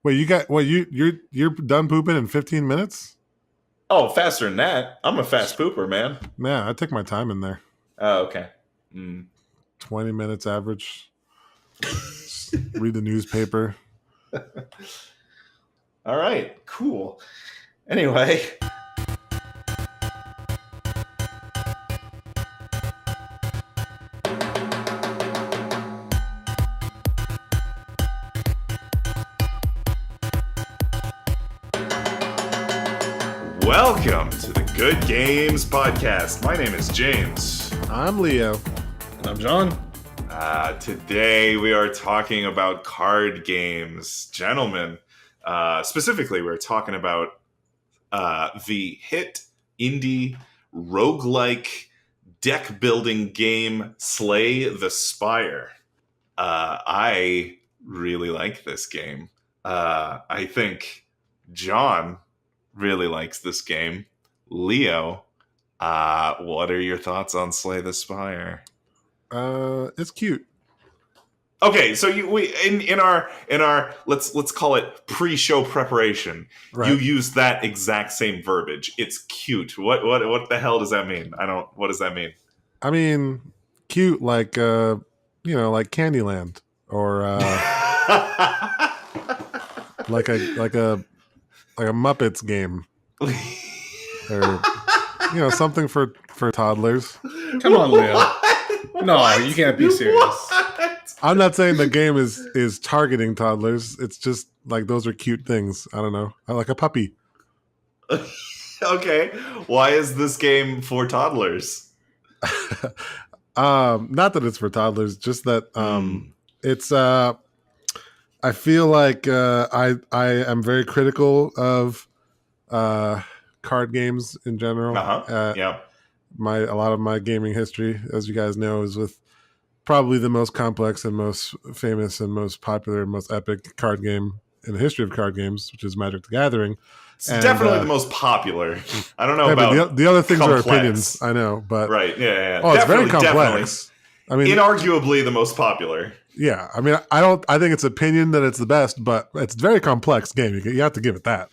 Wait, you're done pooping in 15 minutes? Oh, faster than that. I'm a fast pooper, man. Man, I take my time in there. Oh, okay. Mm. 20 minutes average. Just read the newspaper. All right, cool. Anyway, welcome to the Good Games Podcast. My name is James. I'm Leo. And I'm John. Today we are talking about card games. Gentlemen, specifically we're talking about the hit indie roguelike deck building game Slay the Spire. I really like this game. I think John really likes this game. Leo, what are your thoughts on Slay the Spire? It's cute. Okay, so in our let's call it pre-show preparation. Right. You use that exact same verbiage. It's cute. What the hell does that mean? What does that mean? I mean, cute like like Candyland or like a Muppets game. Or something for toddlers. Come on, Leo. No, you can't be serious. What? I'm not saying the game is targeting toddlers. It's just like those are cute things. I don't know. I like a puppy. Okay, why is this game for toddlers? Not that it's for toddlers, just that it's I feel like I am very critical of card games in general. Yeah. A lot of my gaming history, as you guys know, is with probably the most complex and most famous and most popular and most epic card game in the history of card games, which is Magic the Gathering. It's definitely the most popular. I don't know yeah, about the other things complex. Are opinions. I know, but right, yeah. Oh, it's very complex. I mean, inarguably the most popular. Yeah, I mean, I think it's opinion that it's the best, but it's a very complex game. You have to give it that.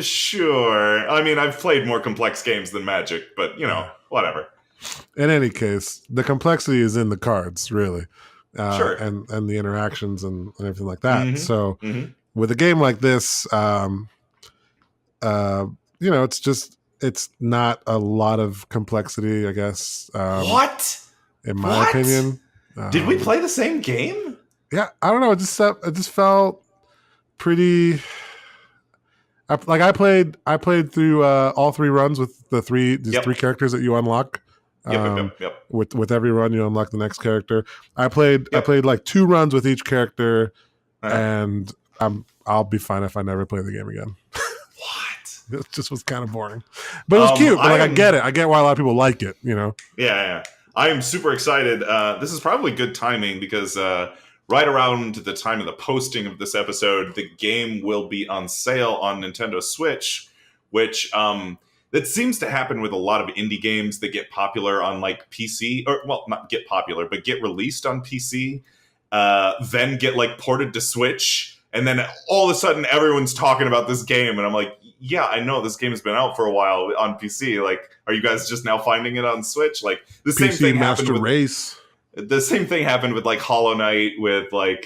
Sure. I mean, I've played more complex games than Magic, but whatever. In any case, the complexity is in the cards, really, sure, and the interactions and everything like that. Mm-hmm. So, with a game like this, it's not a lot of complexity, I guess. What? In my opinion, did we play the same game? Yeah, I don't know. It just felt pretty. I played through all three runs with these three characters that you unlock. Yep. With every run, you unlock the next character. I played like 2 runs with each character, and I'll be fine if I never play the game again. What? It just was kind of boring, but it was cute. But I get it. I get why a lot of people like it. Yeah. I am super excited. This is probably good timing because right around the time of the posting of this episode, the game will be on sale on Nintendo Switch, which that seems to happen with a lot of indie games that get popular on like PC, or well, not get popular, but get released on PC, then get like ported to Switch, and then all of a sudden everyone's talking about this game, and I'm like, yeah, I know this game's been out for a while on PC. Like, are you guys just now finding it on Switch? Like the same PC thing Master happened with Race. The same thing happened with like Hollow Knight, with like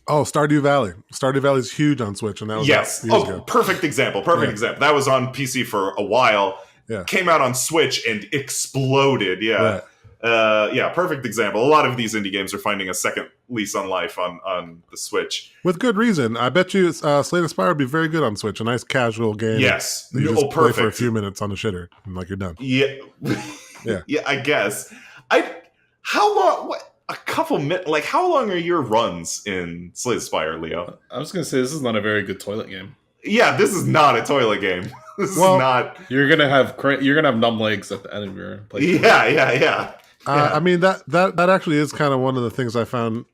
Stardew Valley. Stardew Valley is huge on Switch, and that was yes. Years ago. Perfect example. Example. That was on PC for a while. Yeah. Came out on Switch and exploded. Yeah. Right. Perfect example. A lot of these indie games are finding a second lease on life on the Switch. With good reason. I bet you Slay the Spire would be very good on Switch. A nice casual game. Yes. You just play for a few minutes on the shitter, and like you're done. Yeah. Yeah, I guess. How long? What? A couple minutes? Like, how long are your runs in Slay the Spire, Leo? I was going to say, this is not a very good toilet game. Yeah, this is not a toilet game. This is not. You're gonna have numb legs at the end of your playthrough. Yeah. I mean that actually is kind of one of the things I found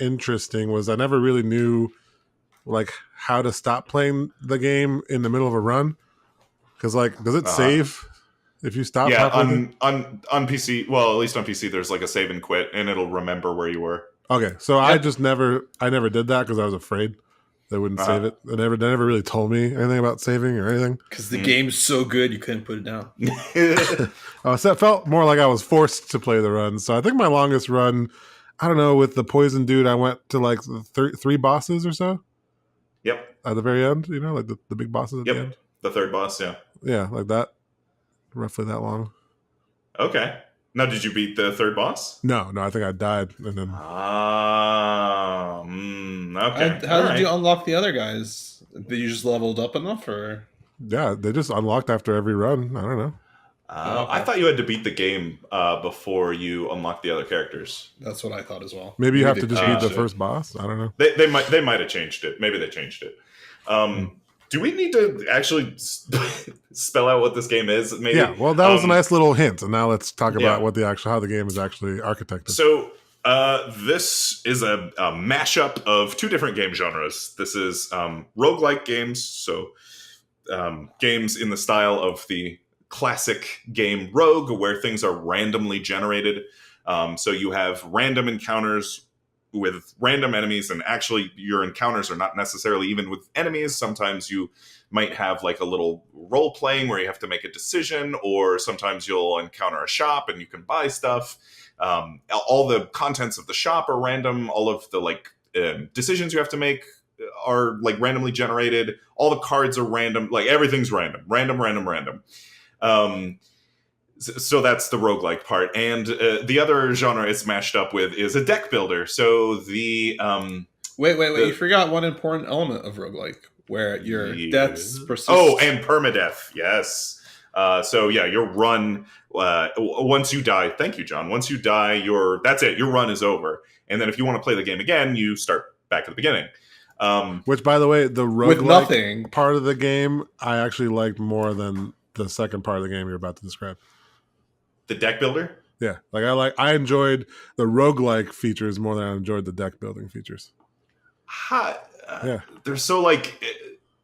interesting. Was I never really knew like how to stop playing the game in the middle of a run, because like does it save If you stop Yeah, halfway through? on PC. Well, at least on PC, there's like a save and quit, and it'll remember where you were. Okay, so Yep. I never did that because I was afraid they wouldn't save Uh-huh. it. They never really told me anything about saving or anything. Because the game's so good, you couldn't put it down. So it felt more like I was forced to play the run. So I think my longest run, I don't know, with the poison dude, I went to like three bosses or so Yep. at the very end. You know, like the big bosses at the end. Yep. The third boss. Yeah. Yeah, like that. Roughly that long. Okay. Now, did you beat the third boss? No, I think I died, and then Okay. How did you unlock the other guys? Did you just leveled up enough, or? yeah, they just unlocked after every run. I don't know. Okay. I thought you had to beat the game before you unlock the other characters. That's what I thought as well. Maybe you have to they just beat changed the it. first boss. I don't know. They might have changed it. Maybe they changed it. Do we need to actually spell out what this game is? Maybe. Yeah, well, that was a nice little hint, and now let's talk about Yeah. how the game is actually architected. So this is a mashup of two different game genres. This is roguelike games, so games in the style of the classic game Rogue, where things are randomly generated. So you have random encounters with random enemies, and actually your encounters are not necessarily even with enemies. Sometimes you might have like a little role playing where you have to make a decision, or sometimes you'll encounter a shop and you can buy stuff. All the contents of the shop are random. All of the decisions you have to make are like randomly generated. All the cards are random. Like everything's random. So that's the roguelike part. And the other genre it's mashed up with is a deck builder. So the Wait! You forgot one important element of roguelike, where your deaths persist. Oh, and permadeath. Yes. So yeah, your run once you die. Thank you, John. Once you die, that's it. Your run is over. And then if you want to play the game again, you start back at the beginning. Which, by the way, the with roguelike nothing. part of the game I actually liked more than the second part of the game you're about to describe. The deck builder. Yeah, I enjoyed the roguelike features more than I enjoyed the deck building features. Yeah, they're so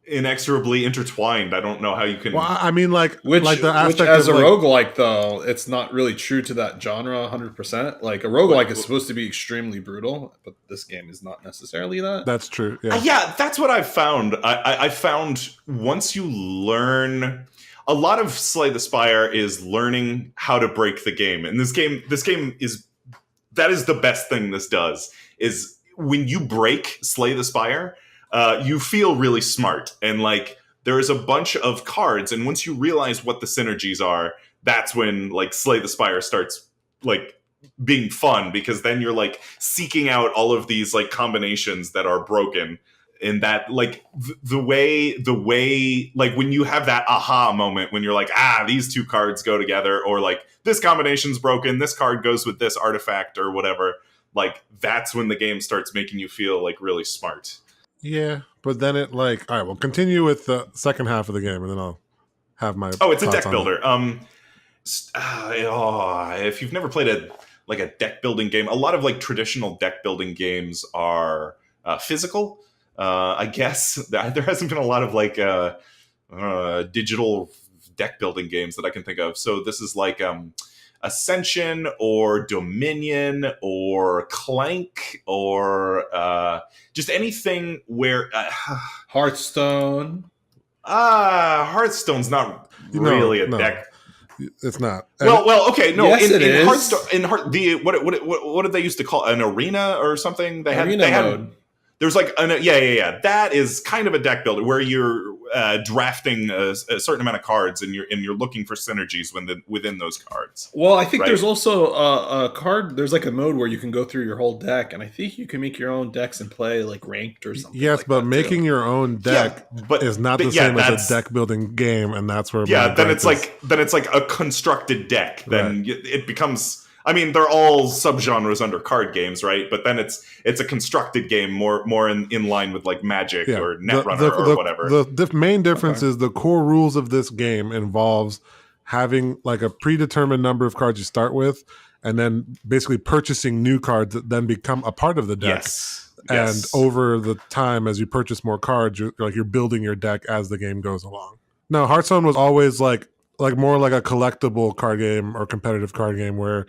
inexorably intertwined. I don't know how you can. Well, I mean, Which the aspect as a of roguelike, though, it's not really true to that genre 100%. Like, a roguelike is supposed to be extremely brutal, but this game is not necessarily that. That's true. Yeah, Yeah, that's what I've found. I found once you learn. A lot of Slay the Spire is learning how to break the game. And this game is the best thing this does, is when you break Slay the Spire, you feel really smart. And there is a bunch of cards, and once you realize what the synergies are, that's when Slay the Spire starts being fun, because then you're seeking out all of these combinations that are broken. In that, the way when you have that aha moment when you're these two cards go together, or this combination's broken, this card goes with this artifact or whatever, that's when the game starts making you feel really smart. Yeah, but then it all right, we'll continue with the second half of the game, and then I'll have my it's a thoughts deck on builder. If you've never played a deck building game, a lot of traditional deck building games are physical. I guess there hasn't been a lot of digital deck building games that I can think of. So this is Ascension or Dominion or Clank or just anything where Hearthstone. Hearthstone's not really a deck. It's not. Well, okay, no. Yes, it is. Hearthstone, what did they used to call an arena or something? They Arena had mode. There's yeah. That is kind of a deck builder where you're drafting a certain amount of cards, and you're looking for synergies within those cards. Well, I think Right. there's also a card. There's a mode where you can go through your whole deck, and I think you can make your own decks and play ranked or something. Yes, but making your own deck but is not the same as a deck building game, and that's where then it's a constructed deck. Then it becomes. I mean, they're all subgenres under card games, right? But then it's a constructed game, more in line with Magic or Netrunner or whatever. The main difference is the core rules of this game involves having a predetermined number of cards you start with, and then basically purchasing new cards that then become a part of the deck. Yes. And over the time, as you purchase more cards, you're building your deck as the game goes along. No, Hearthstone was always like more like a collectible card game or competitive card game where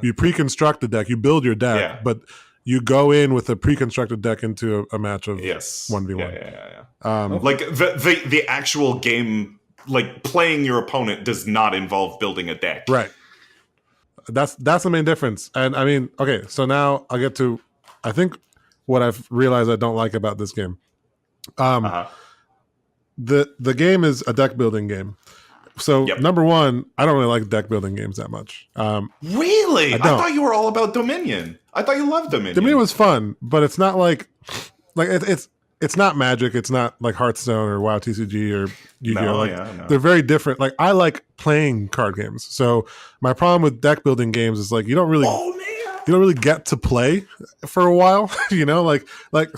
you pre-construct the deck, you build your deck, but you go in with a pre-constructed deck into a match of 1v1. Like the actual game, like playing your opponent does not involve building a deck. Right. That's the main difference. And I mean, okay, so now I'll get to, I think, what I've realized I don't like about this game. The game is a deck building game. So number one, I don't really like deck building games that much. Really? I thought you were all about Dominion. I thought you loved Dominion. Dominion was fun, but it's not like it's not Magic. It's not like Hearthstone or WoW TCG or Yu-Gi-Oh. They're very different. Like I like playing card games. So my problem with deck building games is like you don't really get to play for a while. You know, like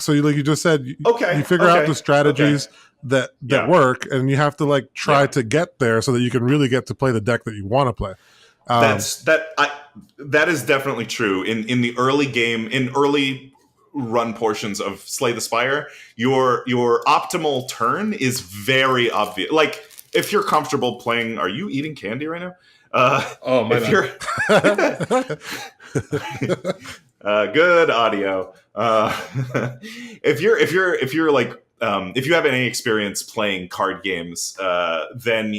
so you just said you figure out the strategies that work, and you have to like try to get there so that you can really get to play the deck that you want to play. That is definitely true. In the early game, in early run portions of Slay the Spire, your optimal turn is very obvious. Like if you're comfortable playing, are you eating candy right now? If you're good audio. If you're like if you have any experience playing card games, then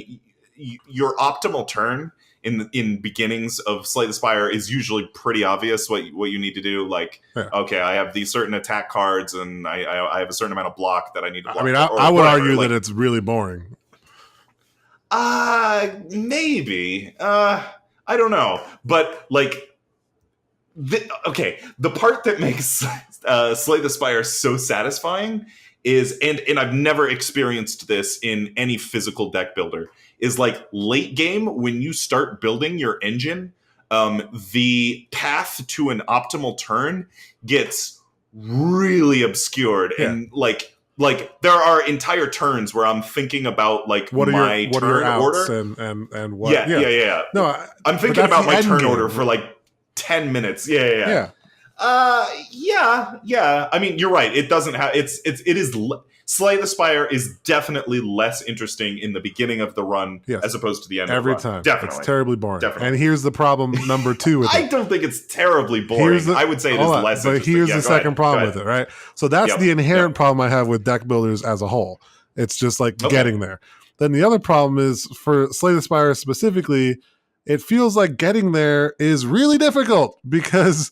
your optimal turn in beginnings of Slay the Spire is usually pretty obvious what you need to do. Like, okay, I have these certain attack cards, and I have a certain amount of block that I need to block. I mean, I would argue that it's really boring. Maybe. I don't know, but like, the part that makes Slay the Spire so satisfying is, and I've never experienced this in any physical deck builder, is like late game when you start building your engine, the path to an optimal turn gets really obscured, and like there are entire turns where I'm thinking about like what are your outs order and what. No, I'm thinking about my turn order for like 10 minutes. Yeah. I mean, you're right. It doesn't have. It is. Slay the Spire is definitely less interesting in the beginning of the run as opposed to the end. Every of the run. Time, definitely, it's terribly boring. Definitely. And here's the problem number 2 with it. I don't think it's terribly boring. I would say it is less. But here's the second problem with it, right? So that's the inherent problem I have with deck builders as a whole. It's just like getting there. Then the other problem is for Slay the Spire specifically, it feels like getting there is really difficult because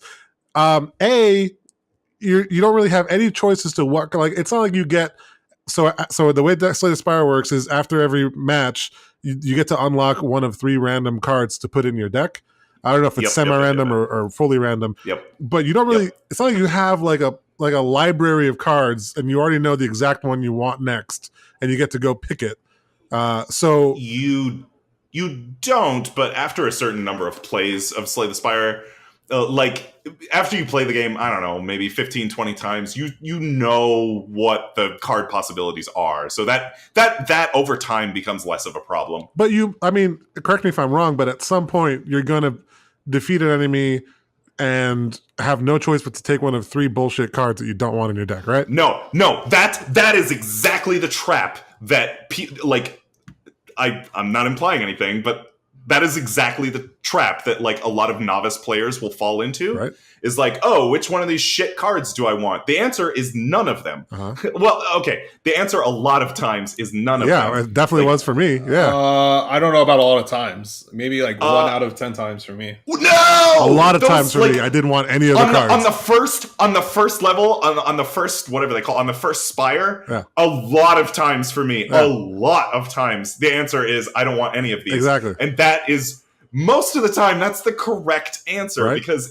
you don't really have any choices to what, like it's not like you get so the way Slay the Spire works is after every match you get to unlock one of 3 random cards to put in your deck. I don't know if it's semi-random or fully random. But you don't really it's not like you have like a library of cards and you already know the exact one you want next and you get to go pick it. So you don't, but after a certain number of plays of Slay the Spire, like after you play the game, I don't know, maybe 15, 20 times, you know what the card possibilities are. So that over time becomes less of a problem. But I mean, correct me if I'm wrong, but at some point you're going to defeat an enemy and have no choice but to take one of 3 bullshit cards that you don't want in your deck, right? No, that is exactly the trap that I'm not implying anything, but that is exactly the trap that like a lot of novice players will fall into. Right. Is like, oh, which one of these shit cards do I want? The answer is none of them. Well, okay. The answer a lot of times is none of them. Yeah, it definitely was for me. Yeah. I don't know about a lot of times. Maybe like 1 out of 10 times for me. No! A lot of times for me. I didn't want any of the cards. On the first level, on the first, whatever they call, on the first spire, a lot of times for me, a lot of times, the answer is I don't want any of these. Exactly. And that is, most of the time, that's the correct answer. Right? Because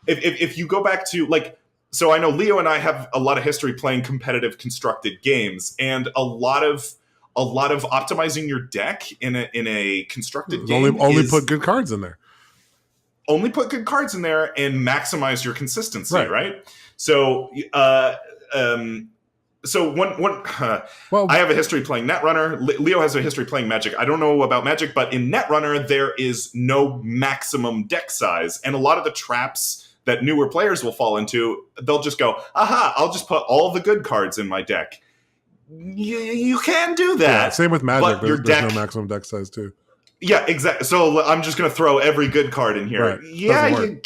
if you go back to like, so I know Leo and I have a lot of history playing competitive constructed games, and a lot of optimizing your deck in a constructed game only put good cards in there. Only put good cards in there and maximize your consistency, right? So I have a history playing Netrunner. Leo has a history playing Magic. I don't know about Magic, but in Netrunner there is no maximum deck size, and a lot of the traps that newer players will fall into, they'll just go, aha, I'll just put all the good cards in my deck. You can do that. Yeah, same with Magic. There's no maximum deck size too. Yeah, exactly. So I'm just going to throw every good card in here. Right. Yeah, Doesn't work.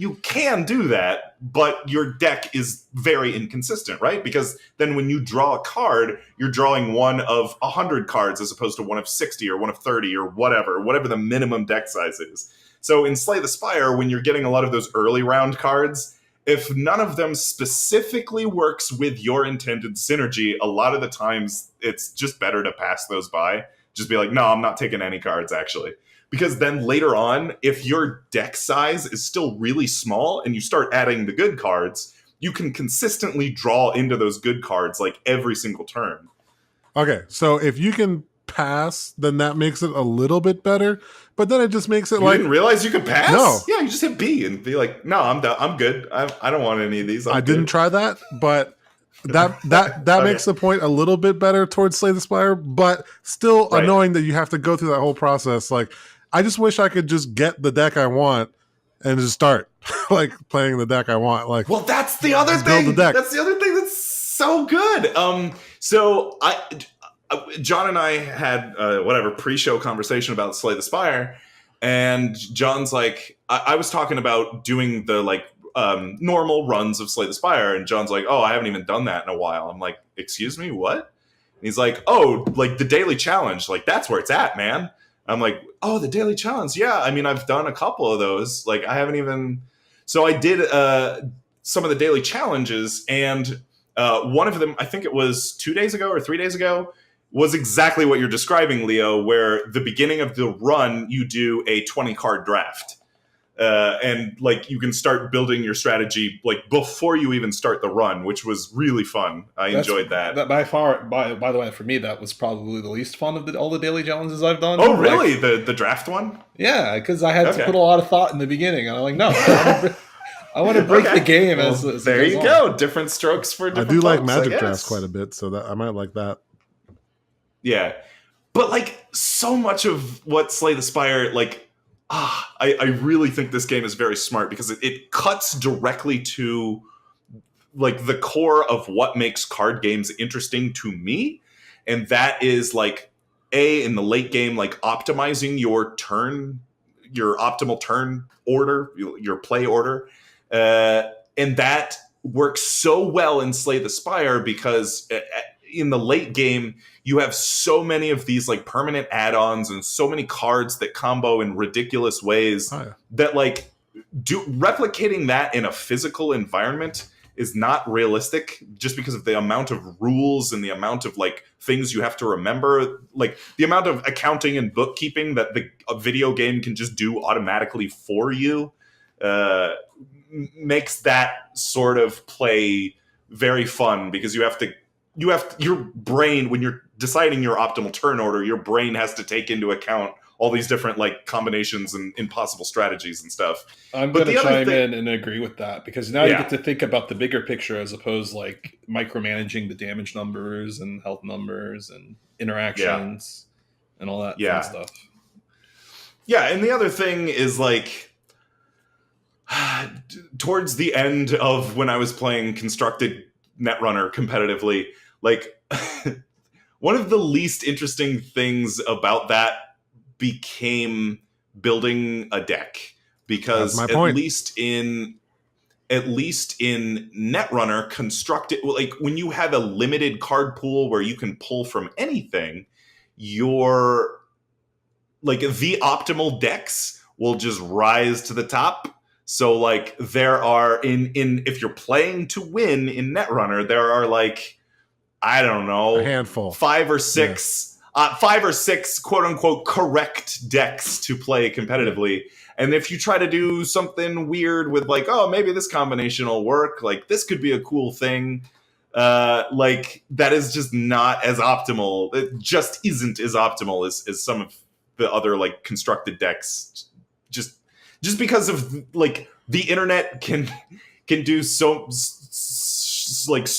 you can do that, but your deck is very inconsistent, right? Because then when you draw a card, you're drawing one of 100 cards as opposed to one of 60 or one of 30 or whatever the minimum deck size is. So in Slay the Spire, when you're getting a lot of those early round cards, if none of them specifically works with your intended synergy, a lot of the times it's just better to pass those by. Just be like, no, I'm not taking any cards, actually. Because then later on, if your deck size is still really small and you start adding the good cards, you can consistently draw into those good cards like every single turn. Okay, so if you can pass, then that makes it a little bit better. But then it just makes it You like, didn't realize you could pass? No. Yeah, you just hit B and be like, no, I'm good. I don't want any of these. I didn't try that, but that Okay. makes the point a little bit better towards Slay the Spire, but still Right. annoying that you have to go through that whole process. Like, I just wish I could just get the deck I want and just start like playing the deck I want. Like, well, that's the other just build thing. the deck. That's the other thing that's so good. So John and I had pre-show conversation about Slay the Spire, and John's like, I was talking about doing the normal runs of Slay the Spire, and John's like, oh, I haven't even done that in a while. I'm like, excuse me, what? And he's like, oh, like the daily challenge, like that's where it's at, man. I'm like, oh, the daily challenge, yeah. I mean, I've done a couple of those. Like, I haven't even. So I did some of the daily challenges, and one of them, I think it was 2 days ago or 3 days ago, was exactly what you're describing, Leo, where the beginning of the run, you do a 20 card draft. And like you can start building your strategy like before you even start the run, which was really fun. I enjoyed that. That by far, by the way, for me, that was probably the least fun of all the daily challenges I've done. Oh, really? The draft one? Yeah, because I had to put a lot of thought in the beginning, and I'm like, no, I want to break the game. Well, as there you go. Different strokes for different. I do like folks, Magic drafts quite a bit, so that I might like that. Yeah, but like so much of what Slay the Spire, like, I really think this game is very smart because it cuts directly to like the core of what makes card games interesting to me, and that is like in the late game, like optimizing your optimal turn order, your play order, and that works so well in Slay the Spire because in the late game you have so many of these like permanent add-ons and so many cards that combo in ridiculous ways that like replicating that in a physical environment is not realistic just because of the amount of rules and the amount of like things you have to remember, like the amount of accounting and bookkeeping that a video game can just do automatically for you makes that sort of play very fun because you have your brain, when you're deciding your optimal turn order, your brain has to take into account all these different like combinations and impossible strategies and stuff. I'm going to chime in and agree with that because now you get to think about the bigger picture as opposed like micromanaging the damage numbers and health numbers and interactions and all that fun stuff. Yeah, and the other thing is like towards the end of when I was playing Constructed Netrunner competitively, like one of the least interesting things about that became building a deck because at least in Netrunner, Constructed, like when you have a limited card pool where you can pull from anything, your like the optimal decks will just rise to the top. So like there are in if you're playing to win in Netrunner, there are like, I don't know, a handful, 5 or 6 quote unquote correct decks to play competitively. And if you try to do something weird with like, oh, maybe this combination will work, like this could be a cool thing, like that is just not as optimal. It just isn't as optimal as some of the other like constructed decks. Just because of like the internet can do so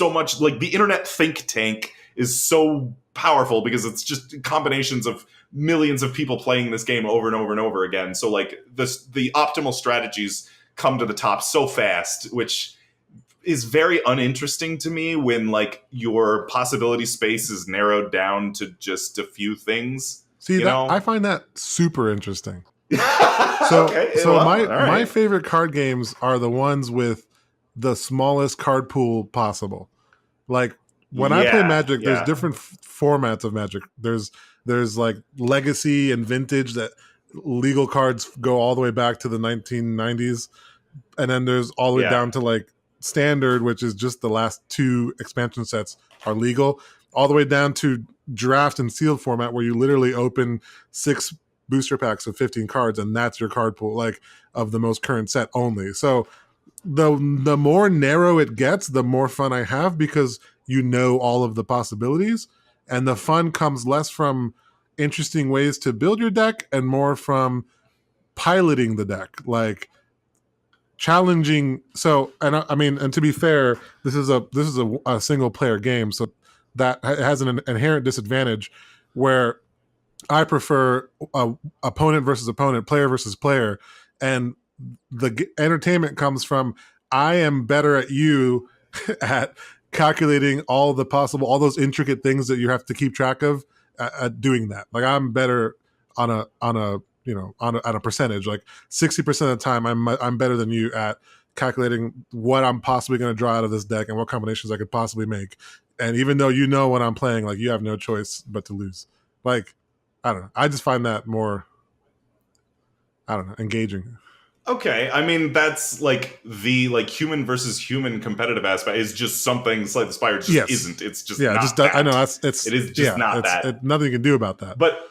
much, like the internet think tank is so powerful because it's just combinations of millions of people playing this game over and over and over again. So like the optimal strategies come to the top so fast, which is very uninteresting to me when like your possibility space is narrowed down to just a few things. See You that know? I find that super interesting. Okay, So well, my all right. my favorite card games are the ones with the smallest card pool possible. Like when I play Yeah, Magic, there's yeah, different formats of Magic. There's like Legacy and Vintage that legal cards go all the way back to the 1990s, and then there's all the way yeah. down to like Standard, which is just the last two expansion sets are legal, all the way down to Draft and Sealed format where you literally open 6 booster packs of 15 cards and that's your card pool, like of the most current set only. So the more narrow it gets, the more fun I have because you know all of the possibilities, and the fun comes less from interesting ways to build your deck and more from piloting the deck, like challenging. So, and I mean, and to be fair, this is a single player game, so that has an inherent disadvantage where I prefer opponent versus opponent, player versus player, and the entertainment comes from I am better at you at calculating all those intricate things that you have to keep track of at doing that. Like I'm better on a at a percentage. Like 60% of the time, I'm better than you at calculating what I'm possibly going to draw out of this deck and what combinations I could possibly make. And even though you know when I'm playing, like you have no choice but to lose. Like I don't know. I just find that more, I don't know, engaging. Okay, I mean that's like the like human versus human competitive aspect is just something Slay the Spire just isn't. It's just not just that. I know it's It is just not that. nothing you can do about that. But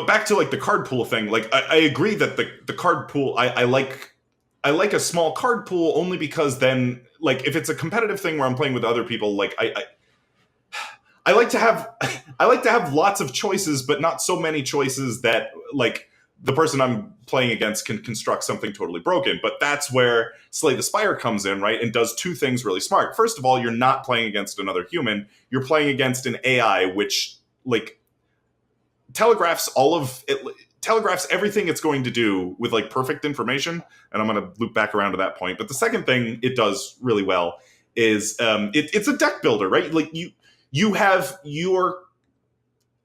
back to like the card pool thing. Like I agree that the card pool I like a small card pool only because then like if it's a competitive thing where I'm playing with other people, like I like to have I like to have lots of choices, but not so many choices that like the person I'm playing against can construct something totally broken. But that's where Slay the Spire comes in, right? And does two things really smart. First of all, you're not playing against another human. You're playing against an AI, which like telegraphs telegraphs everything it's going to do with like perfect information. And I'm going to loop back around to that point. But the second thing it does really well is it's a deck builder, right? Like you have your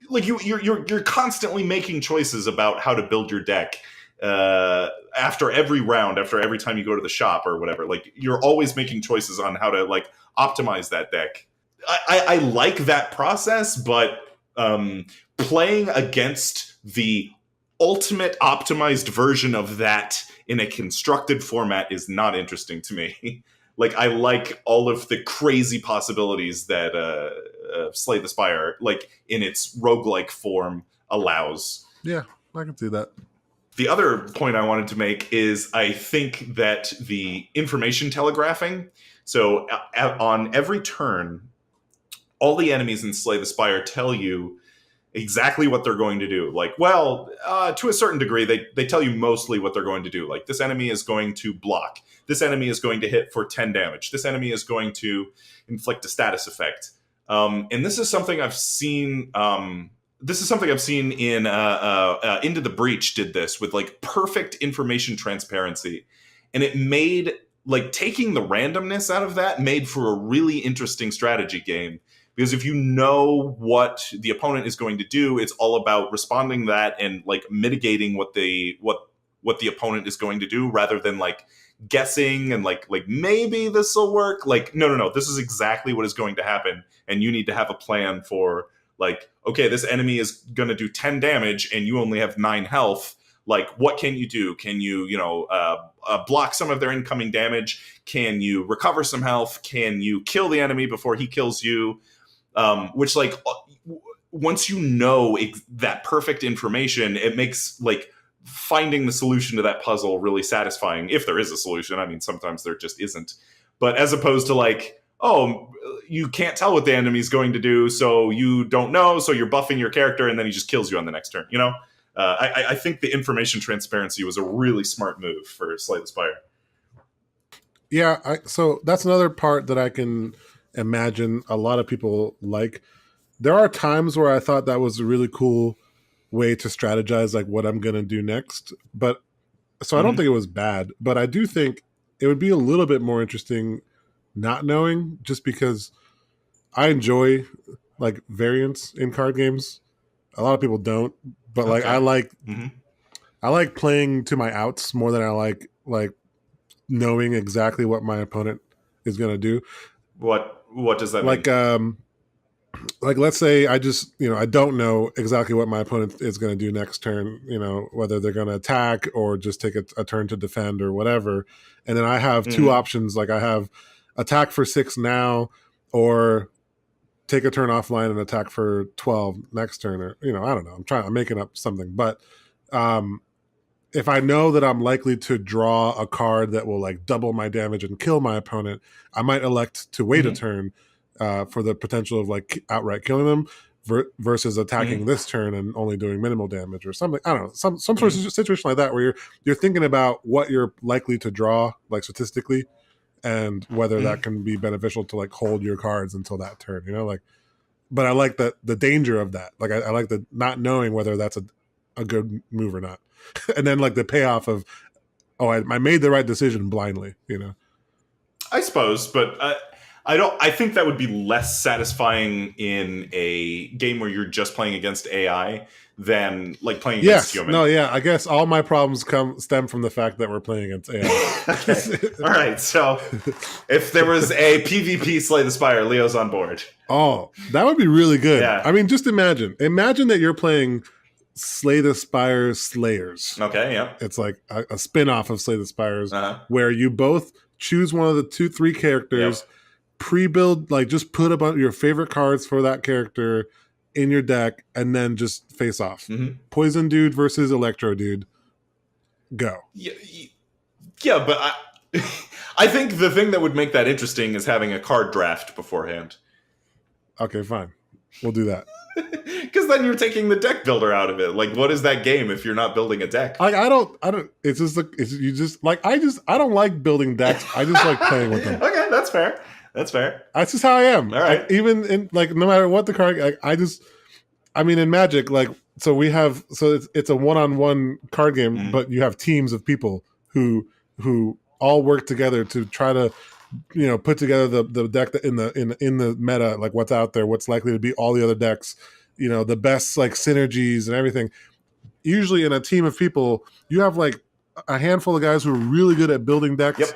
like you're constantly making choices about how to build your deck after every round, after every time you go to the shop or whatever. Like you're always making choices on how to like optimize that deck. I like that process, but playing against the ultimate optimized version of that in a constructed format is not interesting to me. Like I like all of the crazy possibilities that Slay the Spire, like in its roguelike form, allows. Yeah, I can see that. The other point I wanted to make is I think that the information telegraphing, so on every turn, all the enemies in Slay the Spire tell you exactly what they're going to do. Like, well, to a certain degree, they tell you mostly what they're going to do. Like, this enemy is going to block. This enemy is going to hit for 10 damage. This enemy is going to inflict a status effect. And this is something I've seen. This is something I've seen in Into the Breach did this with like perfect information transparency, and it made like taking the randomness out of that made for a really interesting strategy game. Because if you know what the opponent is going to do, it's all about responding to that and like mitigating what the opponent is going to do, rather than like guessing and like maybe this will work. Like no, this is exactly what is going to happen, and you need to have a plan for like, okay, this enemy is going to do 10 damage and you only have 9 health. Like, what can you do? Can you block some of their incoming damage? Can you recover some health? Can you kill the enemy before he kills you? Which like once you know that perfect information, it makes like finding the solution to that puzzle really satisfying, if there is a solution. I mean, sometimes there just isn't. But as opposed to like, oh, you can't tell what the enemy's going to do, so you don't know, so you're buffing your character, and then he just kills you on the next turn. You know, I think the information transparency was a really smart move for Slay the Spire. Yeah, so that's another part that I can imagine a lot of people like. There are times where I thought that was a really cool way to strategize, like what I'm going to do next. But so I don't think it was bad, but I do think it would be a little bit more interesting not knowing, just because I enjoy like variance in card games. A lot of people don't, but like I like playing to my outs more than I like knowing exactly what my opponent is going to do. What does that mean? Like let's say I just, I don't know exactly what my opponent is going to do next turn, whether they're going to attack or just take a turn to defend or whatever. And then I have two options. Like I have attack for 6 now, or take a turn offline and attack for 12 next turn, or, I don't know. I'm making up something, but if I know that I'm likely to draw a card that will like double my damage and kill my opponent, I might elect to wait a turn for the potential of like outright killing them versus attacking this turn and only doing minimal damage or something. I don't know, some sort of situation like that where you're thinking about what you're likely to draw, like statistically, and whether that can be beneficial to like hold your cards until that turn. But I like the danger of that. Like I like the not knowing whether that's a good move or not, and then like the payoff of, I made the right decision blindly. I suppose, but I think that would be less satisfying in a game where you're just playing against AI than like playing against human. No, yeah. I guess all my problems stem from the fact that we're playing against AI. Okay. All right. So if there was a PvP Slay the Spire, Leo's on board. Oh, that would be really good. Yeah. I mean, just imagine that you're playing Slay the Spire Slayers. Okay, yeah. It's like a spin-off of Slay the Spires where you both choose one of the 2-3 characters, pre-build, like just put about your favorite cards for that character in your deck, and then just face off. Poison Dude versus Electro Dude. Go. Yeah, but I think the thing that would make that interesting is having a card draft beforehand. Okay, fine. We'll do that. Because then you're taking the deck builder out of it. Like, what is that game if you're not building a deck? I don't. It's just like I don't like building decks. I just like playing with them. Okay, that's fair. That's just how I am. All right. Even in like no matter what the card, in Magic, like it's a one-on-one card game, but you have teams of people who all work together to try to put together the deck that in the meta, like what's out there, what's likely to be all the other decks, the best like synergies and everything. Usually in a team of people, you have like a handful of guys who are really good at building decks,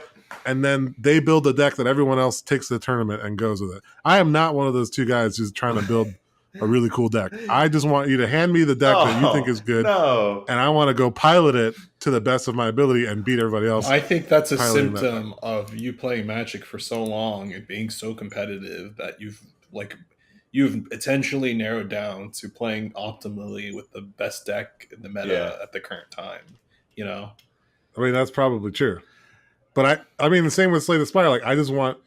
and then they build the deck that everyone else takes to the tournament and goes with it. I am not one of those two guys who's trying to build a really cool deck. I just want you to hand me the deck that you think is good, and I want to go pilot it to the best of my ability and beat everybody else. I think that's a symptom of you playing Magic for so long and being so competitive that you've intentionally narrowed down to playing optimally with the best deck in the meta at the current time. I mean, that's probably true. But I mean, the same with Slay the Spire. Like, I just want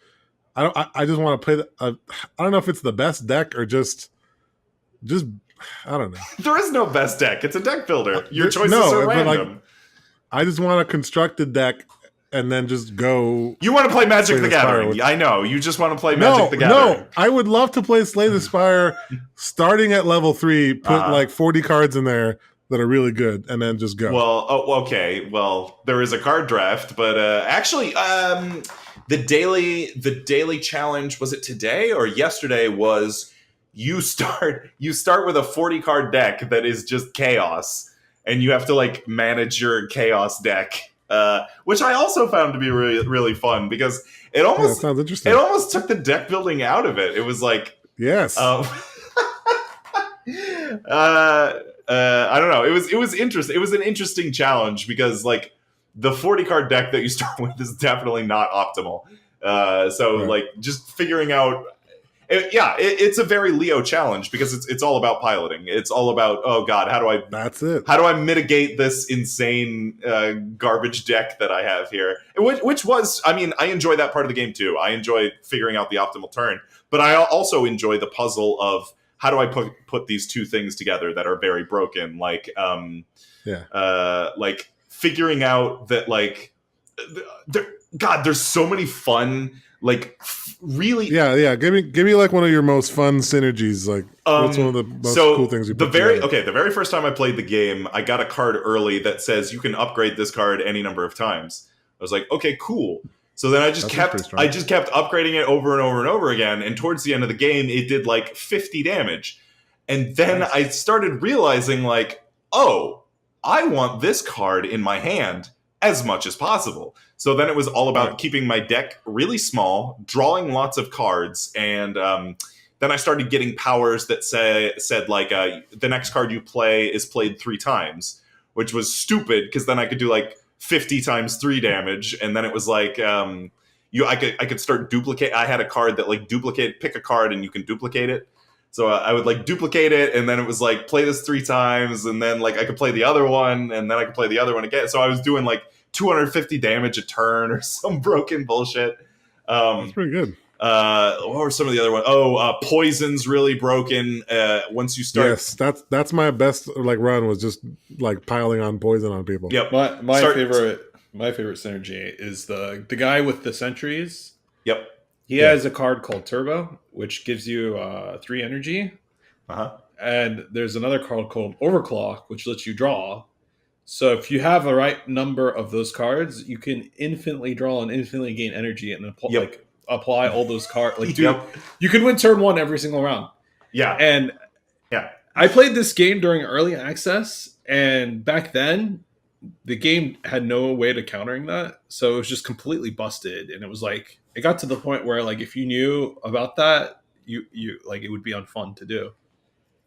to play. I don't know if it's the best deck or just I don't know. There is no best deck. It's a deck builder. Your choices are random. Like, I just want a constructed deck and then just go. You want to play Magic the Gathering. I know. You just want to play Magic the Gathering. No, I would love to play Slay the Spire starting at level 3, put like 40 cards in there that are really good, and then just go. Well, okay. Well, there is a card draft, but actually, the daily challenge, was it today or yesterday, was you start with a 40 card deck that is just chaos, and you have to like manage your chaos deck, which I also found to be really, really fun because it almost sounds interesting. It almost took the deck building out of it. It was like, yes. I don't know. It was interesting. It was an interesting challenge because like the 40 card deck that you start with is definitely not optimal. Like just figuring out. It's a very Leo challenge because it's all about piloting. It's all about, oh God, That's it. How do I mitigate this insane garbage deck that I have here? Which was, I mean, I enjoy that part of the game too. I enjoy figuring out the optimal turn, but I also enjoy the puzzle of how do I put these two things together that are very broken, like like figuring out that like there's so many fun. Like really, Give me like one of your most fun synergies. Like, what's one of the most cool things you put together? The very first time I played the game, I got a card early that says you can upgrade this card any number of times. I was like, okay, cool. So then I just kept upgrading it over and over and over again. And towards the end of the game, it did like 50 damage. And then I started realizing like, oh, I want this card in my hand as much as possible. So then it was all about keeping my deck really small, drawing lots of cards, and then I started getting powers that said like the next card you play is played 3 times, which was stupid because then I could do like 50 times 3 damage, and then it was like I could start duplicate. I had a card that like pick a card and you can duplicate it. So I would like duplicate it, and then it was like play this 3 times, and then like I could play the other one, and then I could play the other one again. So I was doing like 250 damage a turn or some broken bullshit. That's pretty good. What were some of the other ones? Poison's really broken. Once you start, yes, that's my best like run was just like piling on poison on people. Yep. My favorite synergy is the guy with the sentries. Yep. He has a card called Turbo, which gives you 3 energy. And there's another card called Overclock, which lets you draw. So if you have the right number of those cards, you can infinitely draw and infinitely gain energy and apply all those cards. Like, dude, you can win turn 1 every single round. Yeah. And I played this game during early access, and back then the game had no way to countering that. So it was just completely busted. And it was like, it got to the point where like, if you knew about that, you like, it would be unfun to do.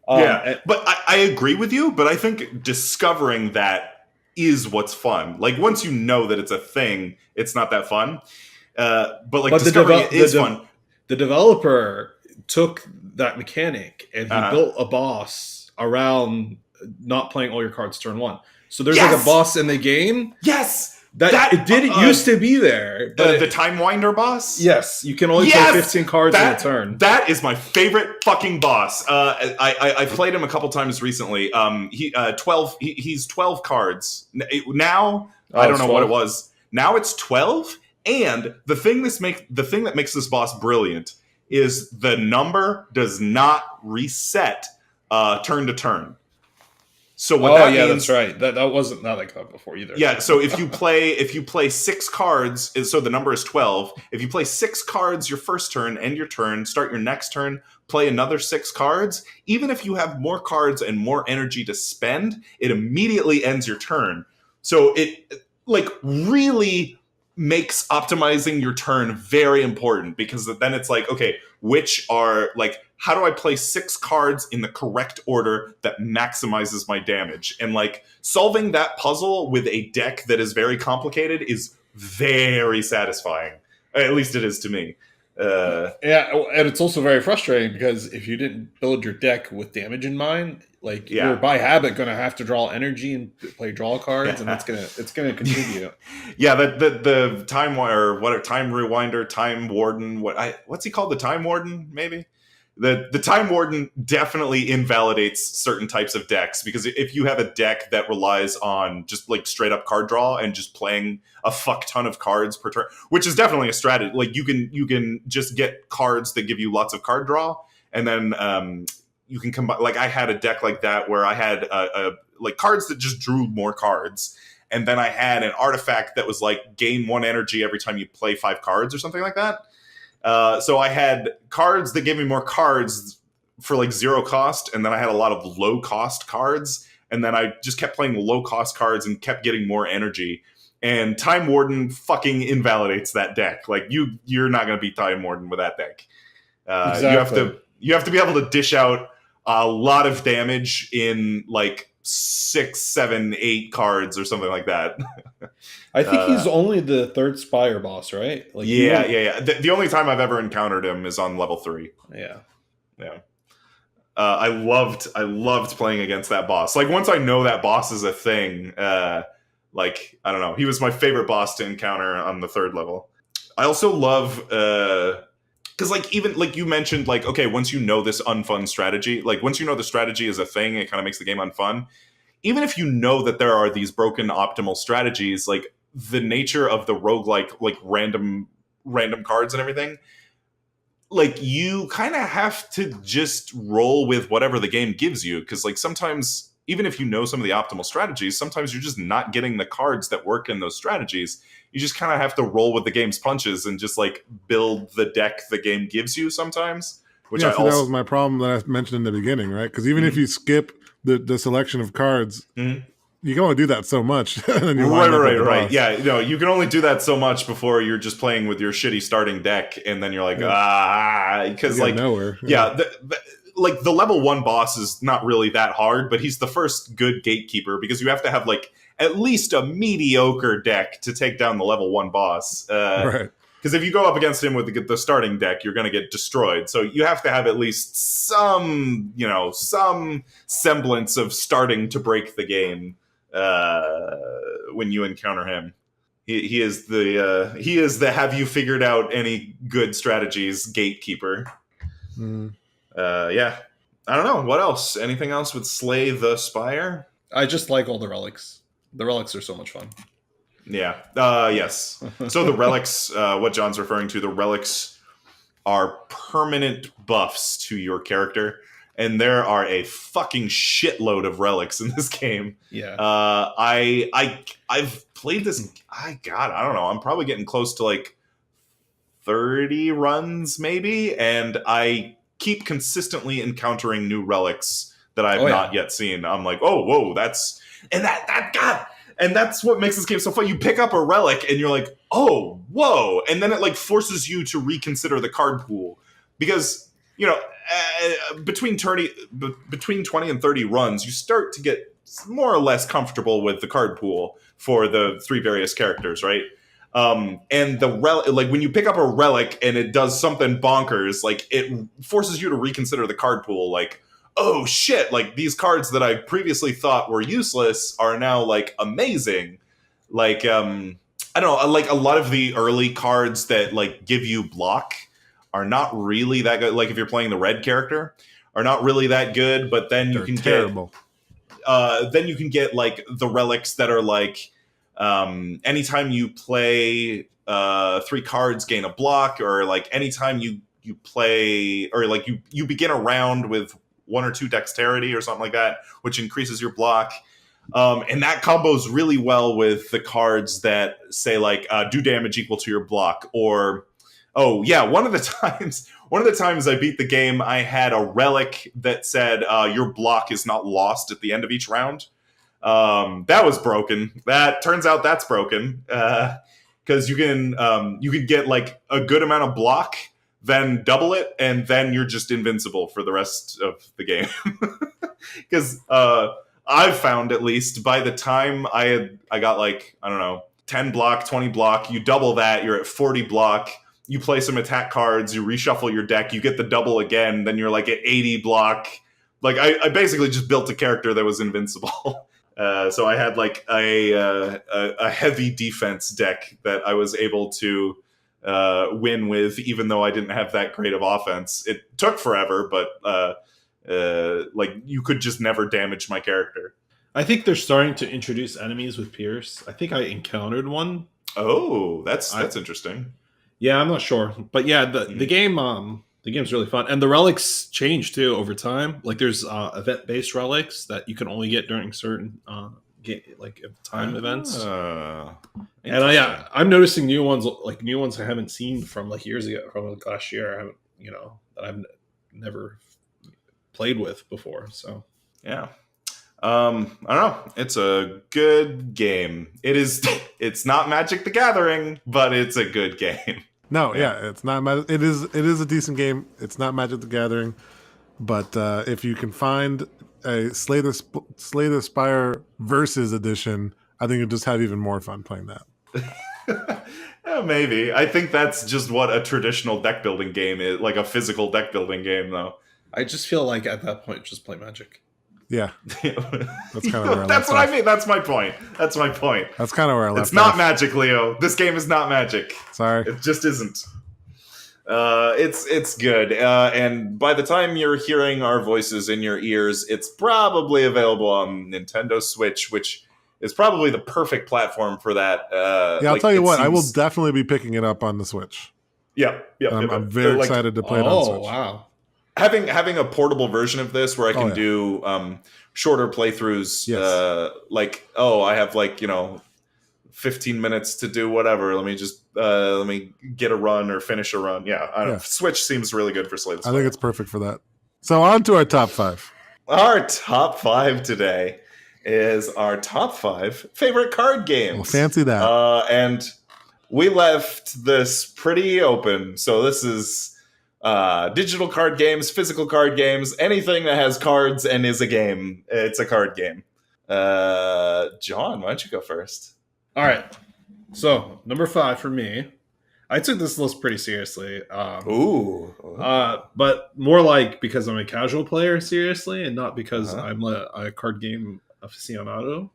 But I agree with you, but I think discovering that is what's fun. Like once you know that it's a thing, it's not that fun. But discovering it is fun. The developer took that mechanic and he built a boss around not playing all your cards turn 1. So there's like a boss in the game. Yes. That it didn't used to be there. The Time Winder boss? Yes. You can only play 15 cards in a turn. That is my favorite fucking boss. I played him a couple times recently. He's 12 cards. Now, I don't know 12? What it was. Now it's 12. And the thing that makes this boss brilliant is the number does not reset turn to turn. So what that means, that's right. That wasn't not like that before either. Yeah, so if you play 6 cards, so the number is 12. If you play 6 cards your first turn, end your turn, start your next turn, play another 6 cards, even if you have more cards and more energy to spend, it immediately ends your turn. So it like really makes optimizing your turn very important, because then it's like, okay, how do I play 6 cards in the correct order that maximizes my damage? And like solving that puzzle with a deck that is very complicated is very satisfying. At least it is to me. And it's also very frustrating because if you didn't build your deck with damage in mind, like you're by habit going to have to draw energy and play draw cards, and it's gonna contribute. The time rewinder, time warden. What's he called? The time warden, maybe. The Time Warden definitely invalidates certain types of decks, because if you have a deck that relies on just like straight up card draw and just playing a fuck ton of cards per turn, which is definitely a strategy. Like you can just get cards that give you lots of card draw, and then you can combine. Like I had a deck like that where I had like cards that just drew more cards, and then I had an artifact that was like gain 1 energy every time you play 5 cards or something like that. So I had cards that gave me more cards for like 0 cost, and then I had a lot of low cost cards, and then I just kept playing low cost cards and kept getting more energy. And Time Warden fucking invalidates that deck. Like you're not going to beat Time Warden with that deck. Exactly. You have to be able to dish out a lot of damage in like 6, 7, 8 cards or something like that. I think he's only the 3rd Spire boss, right? Like yeah. The only time I've ever encountered him is on level 3. Yeah. I loved playing against that boss. Like once I know that boss is a thing, like I don't know, he was my favorite boss to encounter on the 3rd level. I also love because like even like you mentioned, like okay, once you know this unfun strategy, like once you know the strategy is a thing, it kind of makes the game unfun. Even if you know that there are these broken optimal strategies, like the nature of the roguelike, like random cards and everything, like you kind of have to just roll with whatever the game gives you. Because like sometimes, even if you know some of the optimal strategies, sometimes you're just not getting the cards that work in those strategies. You just kind of have to roll with the game's punches and just like build the deck the game gives you sometimes. Which that was my problem that I mentioned in the beginning, right? Because even if you skip the selection of cards. Mhm. You can only do that so much. And then you Right. Yeah, you can only do that so much before you're just playing with your shitty starting deck, and then you're like, because like nowhere. Yeah, like the level 1 boss is not really that hard, but he's the first good gatekeeper because you have to have like at least a mediocre deck to take down the level 1 boss. Right. Because if you go up against him with the starting deck, you're going to get destroyed. So you have to have at least some semblance of starting to break the game when you encounter him. He is the have you figured out any good strategies gatekeeper. Yeah. I don't know. What else? Anything else with Slay the Spire? I just like all the relics. The relics are so much fun. Yeah. Yes. So the relics, what John's referring to, the relics are permanent buffs to your character. And there are a fucking shitload of relics in this game. Yeah. I've played this. I don't know. I'm probably getting close to like 30 runs, maybe, and I keep consistently encountering new relics that I've not yet seen. I'm like, oh, whoa, that's what makes this game so fun. You pick up a relic and you're like, oh, whoa, and then it like forces you to reconsider the card pool because between 20 and 30 runs, you start to get more or less comfortable with the card pool for the 3 various characters, right? And the like when you pick up a relic and it does something bonkers, like it forces you to reconsider the card pool. Like, oh shit! Like these cards that I previously thought were useless are now like amazing. Like, I don't know. Like a lot of the early cards that like give you block are not really that good. Like if you're playing the red character, are not really that good. But then you can terrible. Then you can get like the relics that are like. Anytime you play 3 cards, gain a block, or like anytime you play, or like you begin a round with 1 or 2 dexterity or something like that, which increases your block. And that combos really well with the cards that say like do damage equal to your block, or one of the times I beat the game, I had a relic that said your block is not lost at the end of each round. That was broken. That turns out that's broken because you can get like a good amount of block, then double it, and then you're just invincible for the rest of the game. Because I've found, at least by the time I got like, I don't know, 10 block, 20 block, you double that, you're at 40 block. You play some attack cards, you reshuffle your deck, you get the double again, then you're like at 80 block. Like I basically just built a character that was invincible. So I had like a heavy defense deck that I was able to win with, even though I didn't have that great of offense. It took forever, but like you could just never damage my character. I think they're starting to introduce enemies with Pierce. I think I encountered one. Oh, that's interesting. Yeah, I'm not sure, but yeah, the game. The game's really fun, and the relics change too over time. Like there's event-based relics that you can only get during certain time events. And I'm noticing new ones I haven't seen from like years ago, from like last year. I haven't, that I've never played with before. So yeah, I don't know. It's a good game. It is. It's not Magic the Gathering, but it's a good game. No, it's not. It is a decent game. It's not Magic the Gathering, but if you can find a Slay the Spire Versus edition, I think you'll just have even more fun playing that. Yeah, maybe. I think that's just what a traditional deck building game is, like a physical deck building game, though. I just feel like at that point, just play Magic. Yeah, that's kind of where that's what I mean. That's my point. That's kind of where I left. It's not Magic, Leo. This game is not Magic. Sorry, it just isn't. It's good. And by the time you're hearing our voices in your ears, it's probably available on Nintendo Switch, which is probably the perfect platform for that. I'll tell you what. I will definitely be picking it up on the Switch. Yeah. I'm very excited to play it on Switch. Oh wow. Having a portable version of this where I can do shorter playthroughs, yes. I have 15 minutes to do whatever. Let me get a run or finish a run. Yeah, I don't know. Switch seems really good for Slay the Spire. I think it's perfect for that. So on to our top 5. Our top 5 today is our top 5 favorite card games. Well, fancy that. And we left this pretty open. So this is digital card games, physical card games, anything that has cards and is a game. It's a card game. John, why don't you go first? All right. So number 5 for me. I took this list pretty seriously. But more like because I'm a casual player seriously, and not because I'm a card game aficionado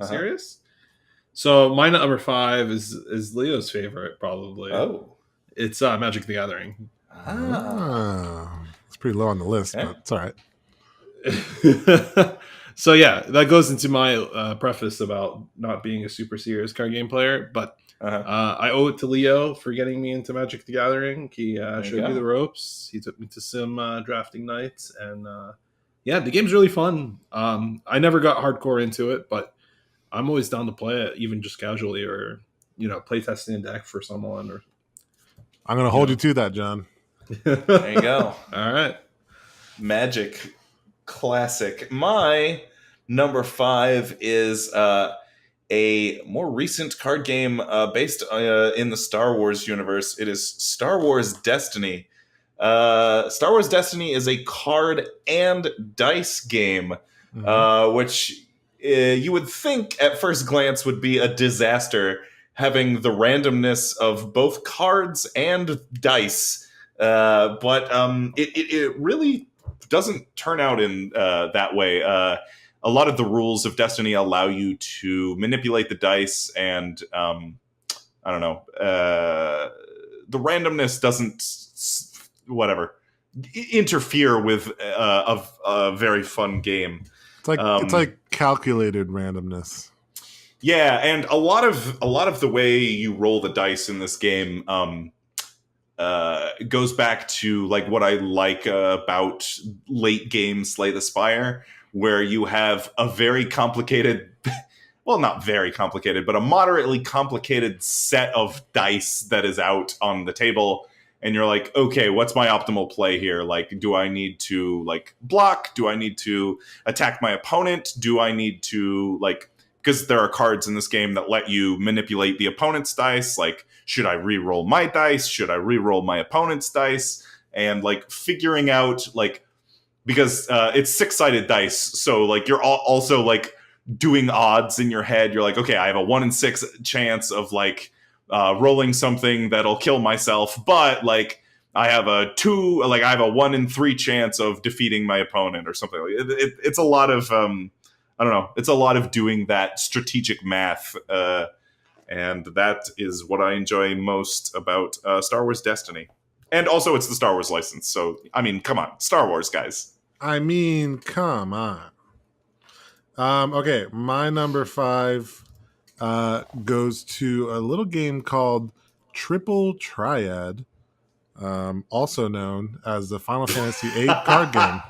serious. So my number 5 is Leo's favorite, probably. Oh, it's Magic the Gathering. It's pretty low on the list, but it's all right. So yeah, that goes into my preface about not being a super serious card game player, but I owe it to Leo for getting me into Magic the Gathering. He showed me the ropes. He took me to some drafting nights, and the game's really fun. I never got hardcore into it, but I'm always down to play it, even just casually, or play testing a deck for someone. Or I'm going to hold you to that, John. There you go. All right, Magic classic. My number 5 is a more recent card game based in the Star Wars universe. It is Star Wars Destiny. Star Wars Destiny is a card and dice game, which you would think at first glance would be a disaster, having the randomness of both cards and dice. But it really doesn't turn out in that way. A lot of the rules of Destiny allow you to manipulate the dice, and I don't know. The randomness doesn't interfere with a very fun game. It's like calculated randomness. Yeah, and a lot of the way you roll the dice in this game goes back to like what I like about late game Slay the Spire, where you have a very complicated, well, not very complicated, but a moderately complicated set of dice that is out on the table. And you're like, okay, what's my optimal play here? Like, do I need to like block? Do I need to attack my opponent? Do I need to like, because there are cards in this game that let you manipulate the opponent's dice. Like, should I re-roll my dice? Should I re-roll my opponent's dice? And like figuring out like, because it's 6-sided dice. So like you're also like doing odds in your head. You're like, okay, I have a 1 in 6 chance of like rolling something that'll kill myself. But like I have a 1 in 3 chance of defeating my opponent or something. It's a lot of, I don't know. It's a lot of doing that strategic math. And that is what I enjoy most about Star Wars Destiny. And also, it's the Star Wars license. So, I mean, come on. Star Wars, guys. I mean, come on. Okay, my number 5 goes to a little game called Triple Triad, also known as the Final Fantasy VIII card game.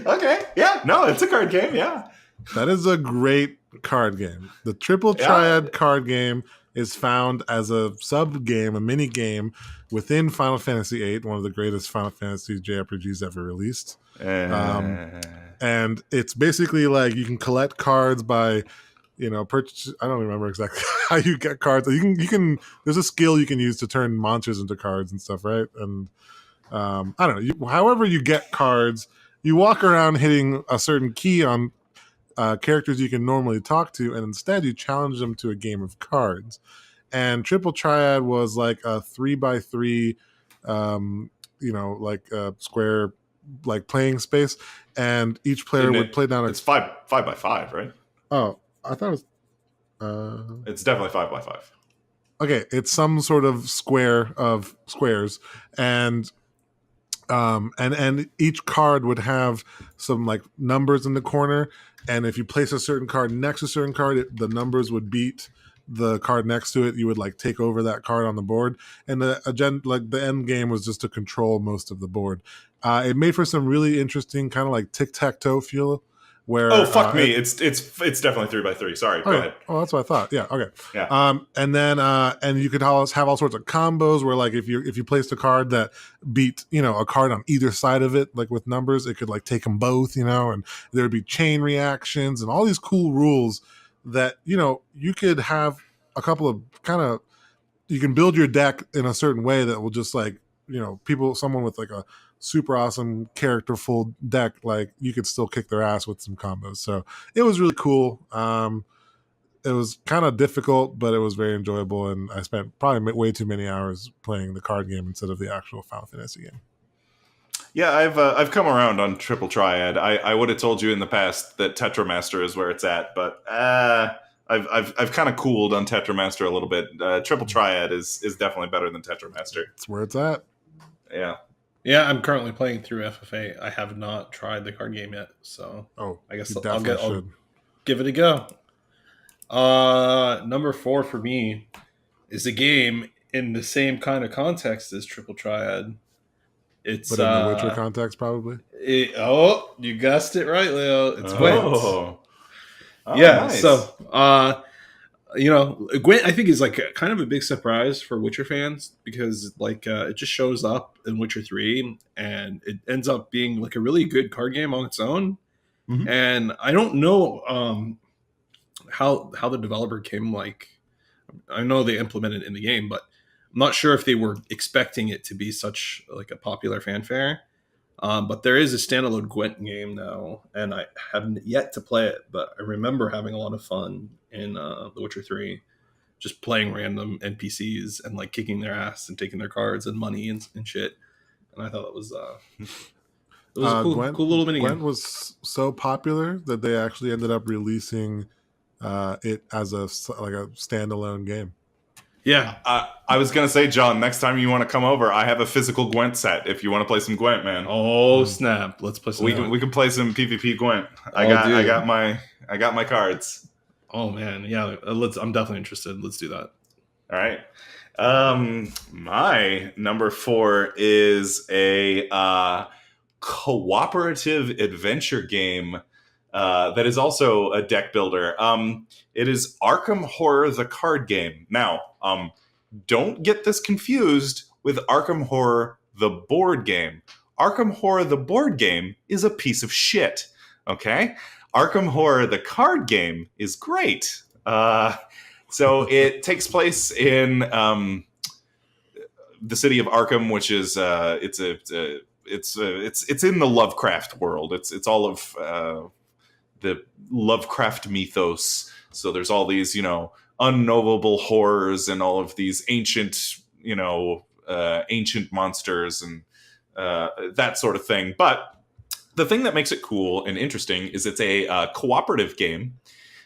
Okay, yeah. No, it's a card game, yeah. That is a great card game. The Triple Triad card game is found as a sub-game, a mini-game within Final Fantasy VIII, one of the greatest Final Fantasy JRPGs ever released. And it's basically like you can collect cards by, purchase. I don't remember exactly how you get cards. You can. There's a skill you can use to turn monsters into cards and stuff, right? And I don't know. However you get cards, you walk around hitting a certain key on characters you can normally talk to, and instead you challenge them to a game of cards. And Triple Triad was like a 3x3, like a square, like playing space, and each player would play down. It's 5x5, right? Oh, I thought it was. It's definitely 5x5. Okay, it's some sort of square of squares, and each card would have some like numbers in the corner, and if you place a certain card next to a certain card, the numbers would beat the card next to it. You would like take over that card on the board, and the end game was just to control most of the board. It made for some really interesting kind of like tic-tac-toe feel where Oh fuck me! It's definitely 3x3. Sorry, go ahead. Oh, that's what I thought. Yeah, okay. Yeah. And then and you could always have all sorts of combos where like if you placed a card that beat a card on either side of it, like with numbers, it could like take them both, and there would be chain reactions and all these cool rules that you could have a couple of you can build your deck in a certain way that will just like someone with like a super awesome characterful deck, like you could still kick their ass with some combos. So it was really cool. It was kind of difficult, but it was very enjoyable, and I spent probably way too many hours playing the card game instead of the actual Final Fantasy game. Yeah, I've come around on Triple Triad. I would have told you in the past that Tetramaster is where it's at, but I've kind of cooled on Tetramaster a little bit. Triple Triad is definitely better than Tetramaster. It's where it's at. Yeah. Yeah, I'm currently playing through FFA. I have not tried the card game yet, so I guess I'll give it a go. Number 4 for me is a game in the same kind of context as Triple Triad. It's but in the Witcher context, probably. You guessed it right, Leo. It's Gwent. Yeah, nice. So Gwent I think is like kind of a big surprise for Witcher fans because like it just shows up in Witcher 3 and it ends up being like a really good card game on its own. Mm-hmm. And I don't know how the developer came, like I know they implemented it in the game, but I'm not sure if they were expecting it to be such like a popular fanfare. But there is a standalone Gwent game now, and I haven't yet to play it, but I remember having a lot of fun in The Witcher 3, just playing random NPCs and like kicking their ass and taking their cards and money and shit. And I thought it was a cool little mini game. Gwent was so popular that they actually ended up releasing it as a standalone game. Yeah. I was going to say, John, next time you want to come over, I have a physical Gwent set if you want to play some Gwent, man. Oh, snap. Let's play some We can play some PvP Gwent. I got my cards. Oh, man. Yeah, I'm definitely interested. Let's do that. All right. My number 4 is a cooperative adventure game that is also a deck builder. It is Arkham Horror, the card game. Now, don't get this confused with Arkham Horror, the board game. Arkham Horror, the board game, is a piece of shit. Okay? Arkham Horror, the card game, is great. So it takes place in the city of Arkham, which is it's in the Lovecraft world. It's all of the Lovecraft mythos. So there's all these, unknowable horrors and all of these ancient, ancient monsters and that sort of thing. But the thing that makes it cool and interesting is it's a cooperative game.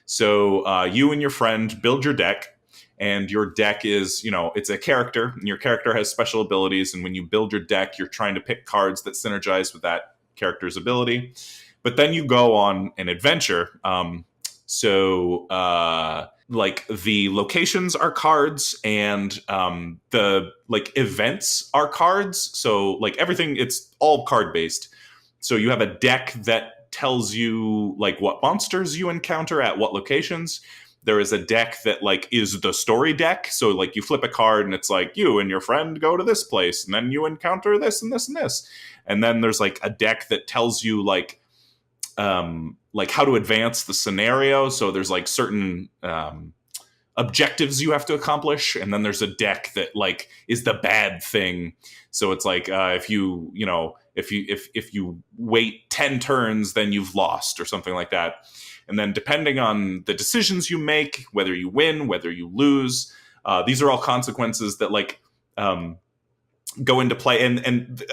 So you and your friend build your deck, and your deck is, it's a character, and your character has special abilities. And when you build your deck, you're trying to pick cards that synergize with that character's ability. But then you go on an adventure. Like the locations are cards, and the like events are cards. So like everything, it's all card based. So you have a deck that tells you like what monsters you encounter at what locations. There is a deck that like is the story deck. So like you flip a card and it's like you and your friend go to this place, and then you encounter this and this and this. And then there's like a deck that tells you like how to advance the scenario. So there's like certain objectives you have to accomplish, and then there's a deck that like is the bad thing. So it's like if you wait 10 turns, then you've lost or something like that. And then depending on the decisions you make, whether you win, whether you lose, these are all consequences that like go into play. And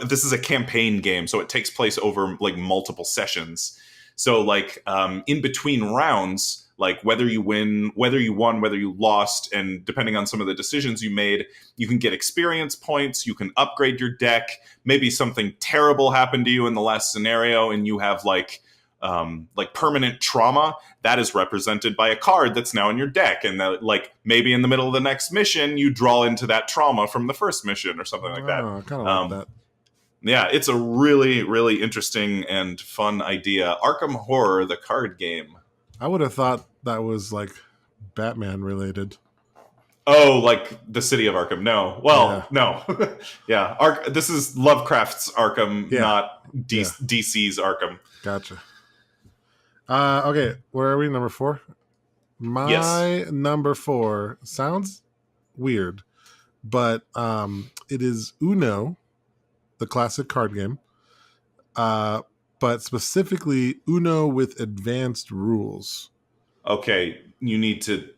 this is a campaign game, so it takes place over like multiple sessions. So like in between rounds, like whether you win, whether you won, whether you lost, and depending on some of the decisions you made, you can get experience points, you can upgrade your deck. Maybe something terrible happened to you in the last scenario and you have like permanent trauma that is represented by a card that's now in your deck. And that, like maybe in the middle of the next mission, you draw into that trauma from the first mission or something like that. I kind of like that. Yeah, it's a really, really interesting and fun idea. Arkham Horror, the card game. I would have thought that was like Batman related. Oh, like the city of Arkham. No. Well, Yeah. no. Yeah. This is Lovecraft's Arkham, Yeah. not Yeah. DC's Arkham. Gotcha. Okay, where are we? Number 4? My number 4 sounds weird, but it is Uno, the classic card game, but specifically Uno with advanced rules. Okay, you need to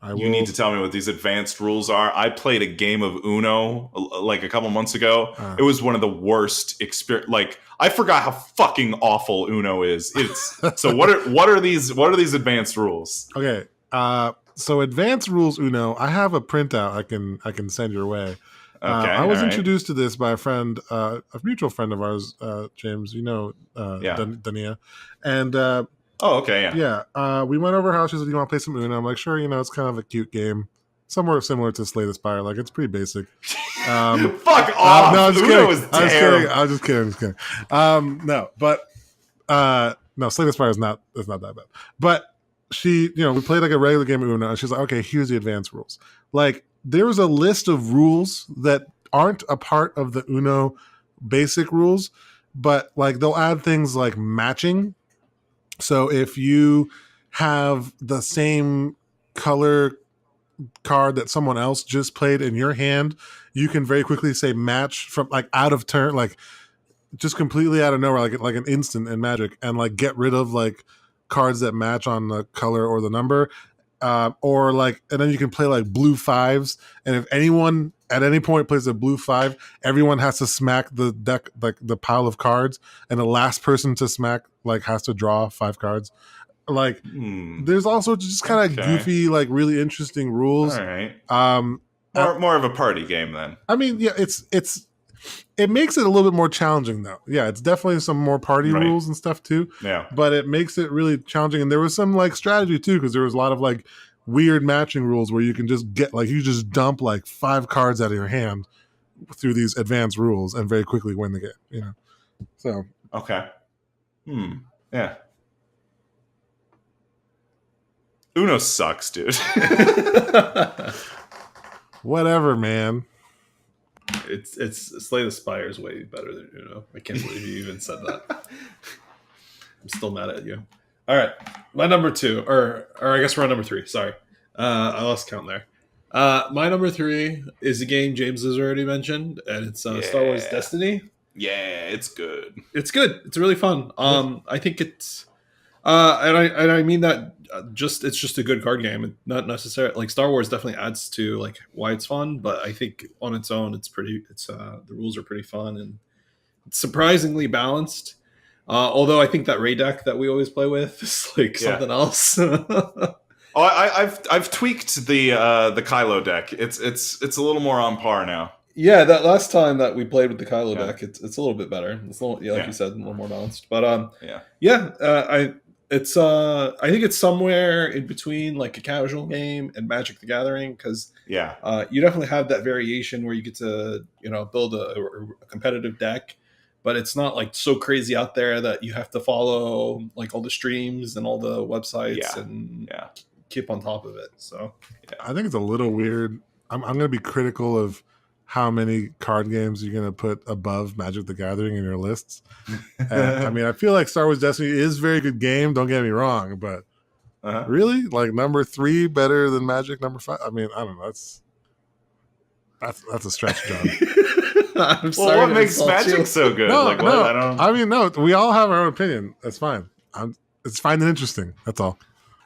tell me what these advanced rules are. I played a game of Uno like a couple months ago. It was one of the worst experience. Like, I forgot how fucking awful Uno is. It's so what are these advanced rules? Okay, so advanced rules Uno. I have a printout I can send your way. Okay, I was introduced to this by a friend, a mutual friend of ours, James. Dania, and. Oh, okay, yeah. Yeah, we went over her house. She said, "You want to play some Uno?" I'm like, "Sure." It's kind of a cute game, somewhat similar to Slay the Spire. Like, it's pretty basic. Fuck off! No, I'm just Uno kidding. is terrible. I was just kidding. No, but no, Slay the Spire is not. It's not that bad. But she, we played like a regular game of Uno, and she's like, "Okay, here's the advanced rules." Like, there was a list of rules that aren't a part of the Uno basic rules, but like they'll add things like matching. So if you have the same color card that someone else just played in your hand, you can very quickly say match from like out of turn, like just completely out of nowhere, like an instant in Magic, and like get rid of like cards that match on the color or the number, or like, and then you can play like blue 5s, and if anyone at any point plays a blue 5, everyone has to smack the deck, like the pile of cards, and the last person to smack like has to draw 5 cards. Like, there's also just kind of goofy, like really interesting rules. All right. More of a party game then. I mean, yeah, it makes it a little bit more challenging though. Yeah, it's definitely some more party rules and stuff too. Yeah. But it makes it really challenging, and there was some like strategy too, because there was a lot of like weird matching rules where you can just get like, you just dump like 5 cards out of your hand through these advanced rules and very quickly win the game. So okay. Yeah. Uno sucks, dude. Whatever, man. It's Slay the Spire is way better than Uno. I can't believe you even said that. I'm still mad at you. All right, my number 2, or I guess we're on number 3. Sorry, I lost count there. My number 3 is a game James has already mentioned, and it's Star Wars Destiny. Yeah, it's good. It's good. It's really fun. I think it's, and I mean that it's just a good card game. Not necessarily like Star Wars definitely adds to like why it's fun, but I think on its own, the rules are pretty fun and it's surprisingly balanced. Although I think that Ray deck that we always play with is like something else. I've tweaked the Kylo deck. It's a little more on par now. Yeah, that last time that we played with the Kylo deck, it's a little bit better. It's a little, like you said, a little more balanced. But I think it's somewhere in between like a casual game and Magic the Gathering, because you definitely have that variation where you get to build a competitive deck, but it's not like so crazy out there that you have to follow like all the streams and all the websites and keep on top of it. So I think it's a little weird. I'm going to be critical of how many card games you're going to put above Magic the Gathering in your lists. I mean, I feel like Star Wars Destiny is a very good game, don't get me wrong, but really? Like number 3 better than Magic number 5? I mean, I don't know. That's a stretch, John. I'm sorry. What makes Magic so good? No, we all have our own opinion. That's fine. It's fine and interesting. That's all.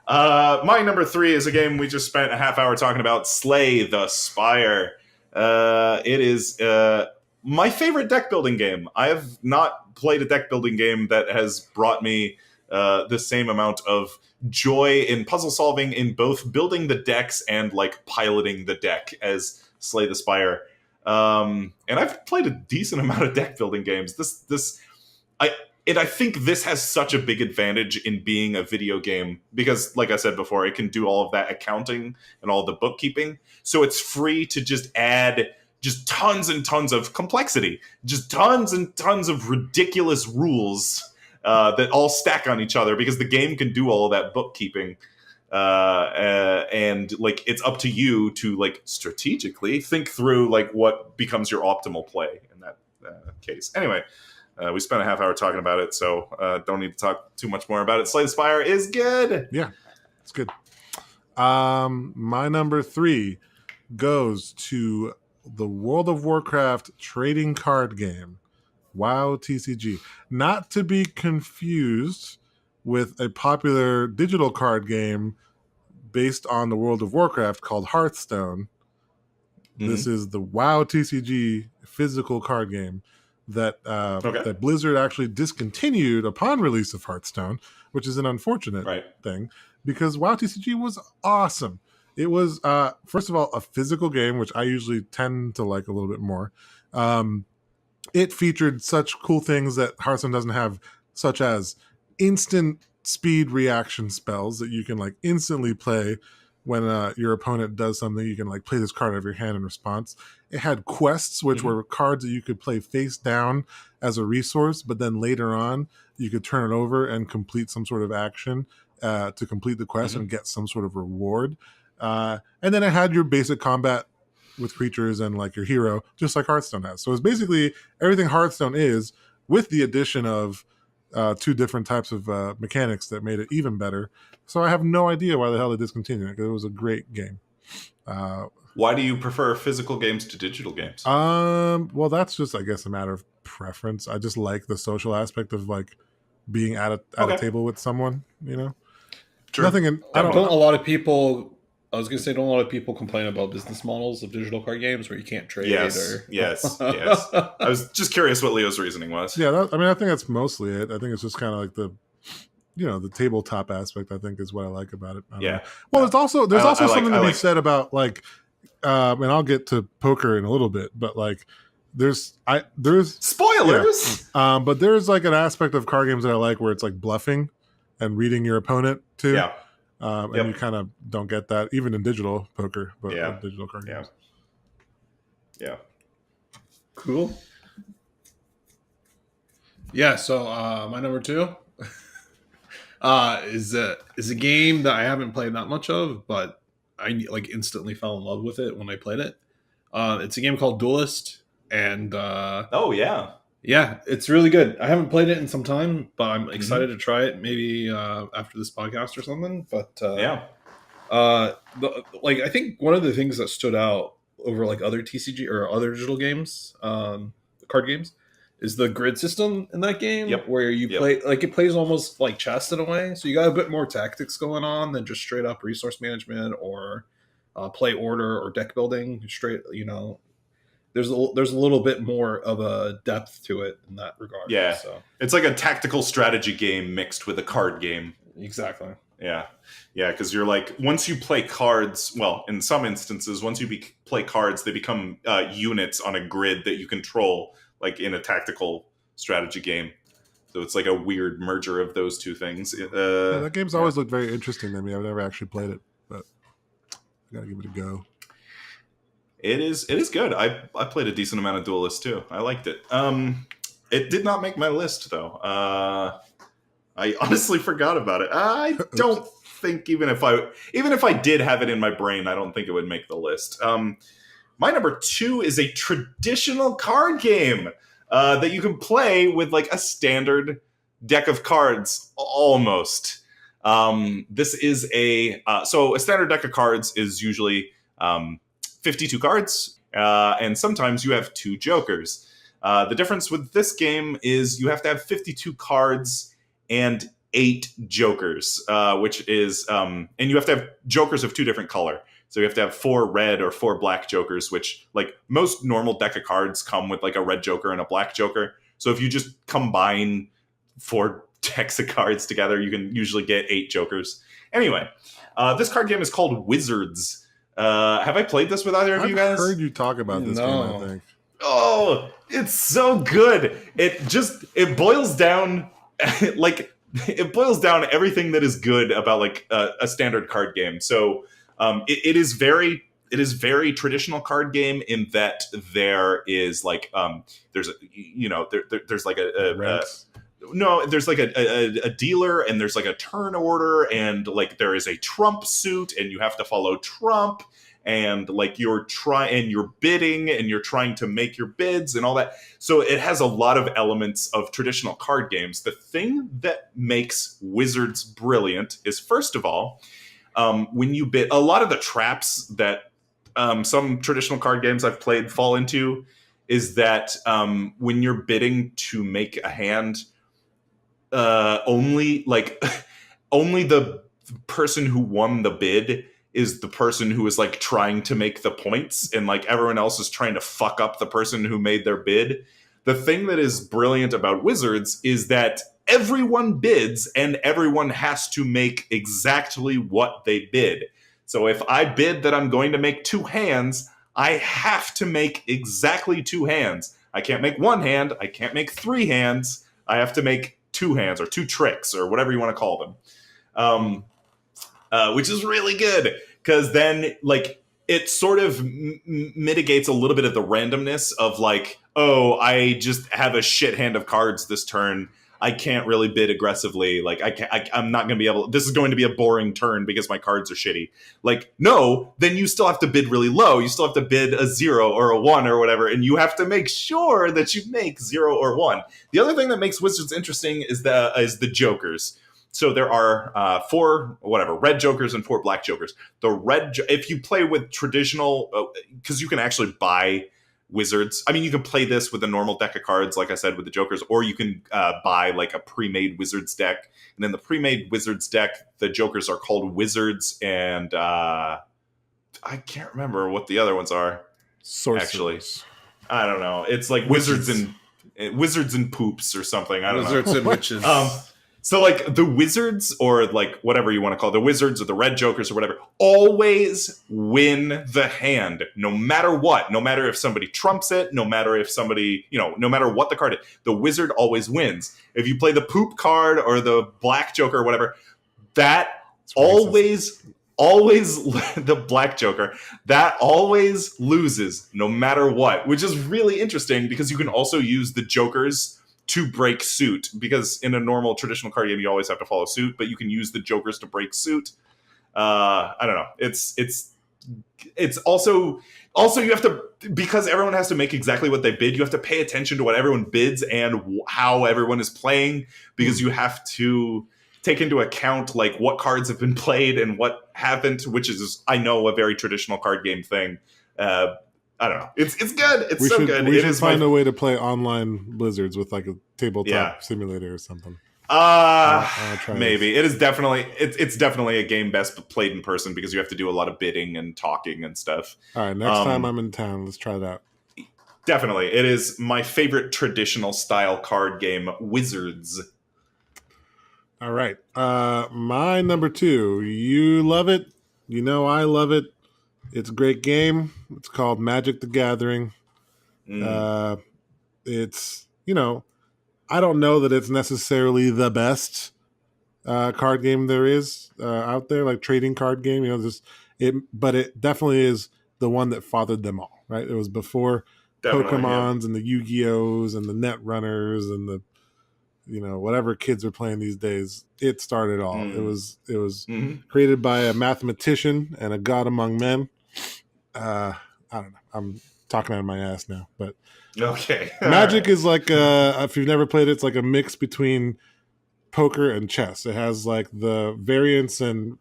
My number 3 is a game we just spent a half hour talking about, Slay the Spire. It is my favorite deck building game. I have not played a deck building game that has brought me the same amount of joy in puzzle solving in both building the decks and like piloting the deck as Slay the Spire. And I've played a decent amount of deck building games. I think this has such a big advantage in being a video game because, like I said before, it can do all of that accounting and all the bookkeeping. So it's free to just add just tons and tons of complexity, just tons and tons of ridiculous rules that all stack on each other because the game can do all of that bookkeeping. And like it's up to you to like strategically think through like what becomes your optimal play in that case. Anyway, we spent a half hour talking about it, so don't need to talk too much more about it. Slay the Spire is good. Yeah, it's good. My number 3 goes to the World of Warcraft trading card game, WoW TCG. Not to be confused with a popular digital card game based on the World of Warcraft called Hearthstone. Mm-hmm. This is the WoW TCG physical card game that that Blizzard actually discontinued upon release of Hearthstone, which is an unfortunate thing because WoW TCG was awesome. It was, first of all, a physical game, which I usually tend to like a little bit more. It featured such cool things that Hearthstone doesn't have, such as instant speed reaction spells that you can like instantly play when your opponent does something. You can like play this card out of your hand in response. It had quests, which were cards that you could play face down as a resource, but then later on you could turn it over and complete some sort of action to complete the quest and get some sort of reward. And then it had your basic combat with creatures and like your hero, just like Hearthstone has. So it's basically everything Hearthstone is, with the addition of 2 different types of mechanics that made it even better. So I have no idea why the hell they discontinued it, because it was a great game. Why do you prefer physical games to digital games? Well, that's just, I guess, a matter of preference. I just like the social aspect of like being at a table with someone, you know? True. Nothing in, I don't a lot of people... I was going to say, don't a lot of people complain about business models of digital card games where you can't trade? Yes. I was just curious what Leo's reasoning was. Yeah, I mean, I think that's mostly it. I think it's just kind of like the tabletop aspect, I think, is what I like about it. Well, there's also something to be said about like, and I'll get to poker in a little bit, but like, there's spoilers. Yeah. But there's like an aspect of card games that I like where it's like bluffing and reading your opponent too. Yeah. And you kind of don't get that even in digital poker, but digital card games. Yeah. Cool. Yeah. So my number 2 is a game that I haven't played that much of, but I like instantly fell in love with it when I played it. It's a game called Duelist, and yeah, it's really good. I haven't played it in some time, but I'm excited to try it. Maybe after this podcast or something. But I think one of the things that stood out over like other TCG or other digital games, card games, is the grid system in that game. Where you play like it plays almost like chess in a way. So you got a bit more tactics going on than just straight up resource management or play order or deck building. Straight, there's a little bit more of a depth to it in that regard. Yeah, so it's like a tactical strategy game mixed with a card game. Exactly. Yeah, because you're like, once you play cards, well, in some instances, once you play cards, they become units on a grid that you control, like in a tactical strategy game. So it's like a weird merger of those two things. That game's always looked very interesting to me. I've never actually played it, but I gotta give it a go. It is good. I played a decent amount of Duelist too. I liked it. It did not make my list though. I honestly forgot about it. I don't think even if I did have it in my brain, I don't think it would make the list. My number 2 is a traditional card game that you can play with like a standard deck of cards almost. This is a standard deck of cards is usually 52 cards, and sometimes you have 2 jokers. The difference with this game is you have to have 52 cards and 8 jokers, which is, and you have to have jokers of 2 different color. So you have to have 4 red or 4 black jokers, which like most normal deck of cards come with like a red joker and a black joker. So if you just combine 4 decks of cards together, you can usually get 8 jokers. Anyway, this card game is called Wizards. Have I played this with either of you guys? I've heard you talk about this game, I think. Oh, it's so good. It boils down like it boils down everything that is good about like a standard card game. So it is very it is very traditional card game in that there is like there's a, there's like there's like a dealer, and there's like a turn order, and like there is a trump suit, and you have to follow trump, and like you're bidding, and you're trying to make your bids and all that. So it has a lot of elements of traditional card games. The thing that makes Wizards brilliant is, first of all, when you bid, a lot of the traps that some traditional card games I've played fall into is that when you're bidding to make a hand, only the person who won the bid is the person who is like trying to make the points, and like everyone else is trying to fuck up the person who made their bid. The thing that is brilliant about Wizards is that everyone bids, and everyone has to make exactly what they bid. So if I bid that I'm going to make 2 hands, I have to make exactly 2 hands. I can't make 1 hand. I can't make 3 hands. I have to make 2 hands, or 2 tricks, or whatever you want to call them. Which is really good, because then like it sort of mitigates a little bit of the randomness of like, oh, I just have a shit hand of cards this turn. I can't really bid aggressively. Like I'm not going to be able. This is going to be a boring turn because my cards are shitty. Like, no, then you still have to bid really low. You still have to bid a 0 or a 1 or whatever, and you have to make sure that you make 0 or 1. The other thing that makes Wizards interesting is the jokers. So there are 4 red jokers and 4 black jokers. If you play with traditional, because you can actually buy Wizards. I mean, you can play this with a normal deck of cards, like I said, with the jokers, or you can buy like a pre-made Wizards deck. And in the pre-made Wizards deck, the jokers are called Wizards, and I can't remember what the other ones are. Sorcerers. Actually, I don't know. It's like Wizards and Poops or something. I don't know. Wizards and Witches. So like the Wizards, or like whatever you want to call it, the Wizards or the red jokers or whatever, always win the hand, no matter what. No matter if somebody trumps it, no matter if somebody, no matter what the card is, the wizard always wins. If you play the poop card or the black joker or whatever, that always the black joker, that always loses no matter what, which is really interesting because you can also use the jokers to break suit, because in a normal traditional card game you always have to follow suit, but you can use the jokers to break suit. I don't know. It's also you have to, because everyone has to make exactly what they bid, you have to pay attention to what everyone bids and how everyone is playing, because you have to take into account like what cards have been played and what haven't, which is, I know, a very traditional card game thing. I don't know. It's good. It's so good. We should find a way to play online Blizzards with like a tabletop simulator or something. Maybe it is definitely it's definitely a game best played in person, because you have to do a lot of bidding and talking and stuff. All right, next time I'm in town, let's try that. Definitely, it is my favorite traditional style card game, Wizards. All right, my number 2. You love it. I love it. It's a great game. It's called Magic the Gathering. It's, I don't know that it's necessarily the best card game there is out there, like trading card game. But it definitely is the one that fathered them all, right? It was before Pokemons and the Yu-Gi-Ohs and the Netrunners and the, whatever kids are playing these days. It started all. It was created by a mathematician and a god among men. I don't know. I'm talking out of my ass now, but okay. Magic is like if you've never played it, it's like a mix between poker and chess. It has like the variance and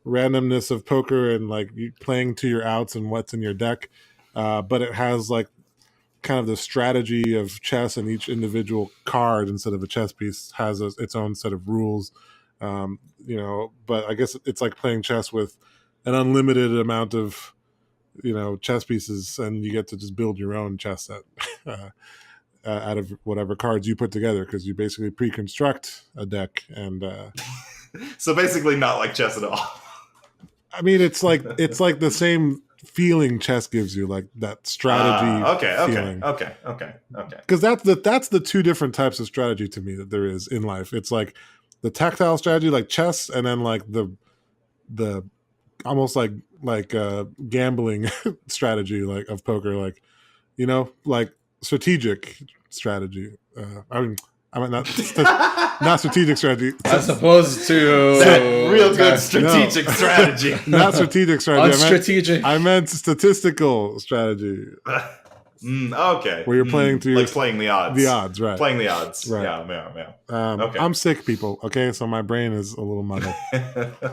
randomness of poker and like you playing to your outs and what's in your deck, but it has like kind of the strategy of chess, and each individual card instead of a chess piece has its own set of rules. But I guess it's like playing chess with an unlimited amount of chess pieces, and you get to just build your own chess set out of whatever cards you put together, because you basically pre-construct a deck. And so basically not like chess at all. I mean, it's like the same feeling chess gives you, like that strategy feeling. Okay. Because that's the 2 different types of strategy to me that there is in life. It's like the tactile strategy, like chess, and then like the almost like gambling strategy, like of poker, like like strategic strategy. I mean not strategic strategy. As opposed to that real good strategic strategy. Not strategic strategy. Unstrategic. I meant statistical strategy. Okay. Where you're playing through like playing the odds. The odds, right? Playing the odds. Right. Yeah. Okay. I'm sick, people. Okay, so my brain is a little muddled. All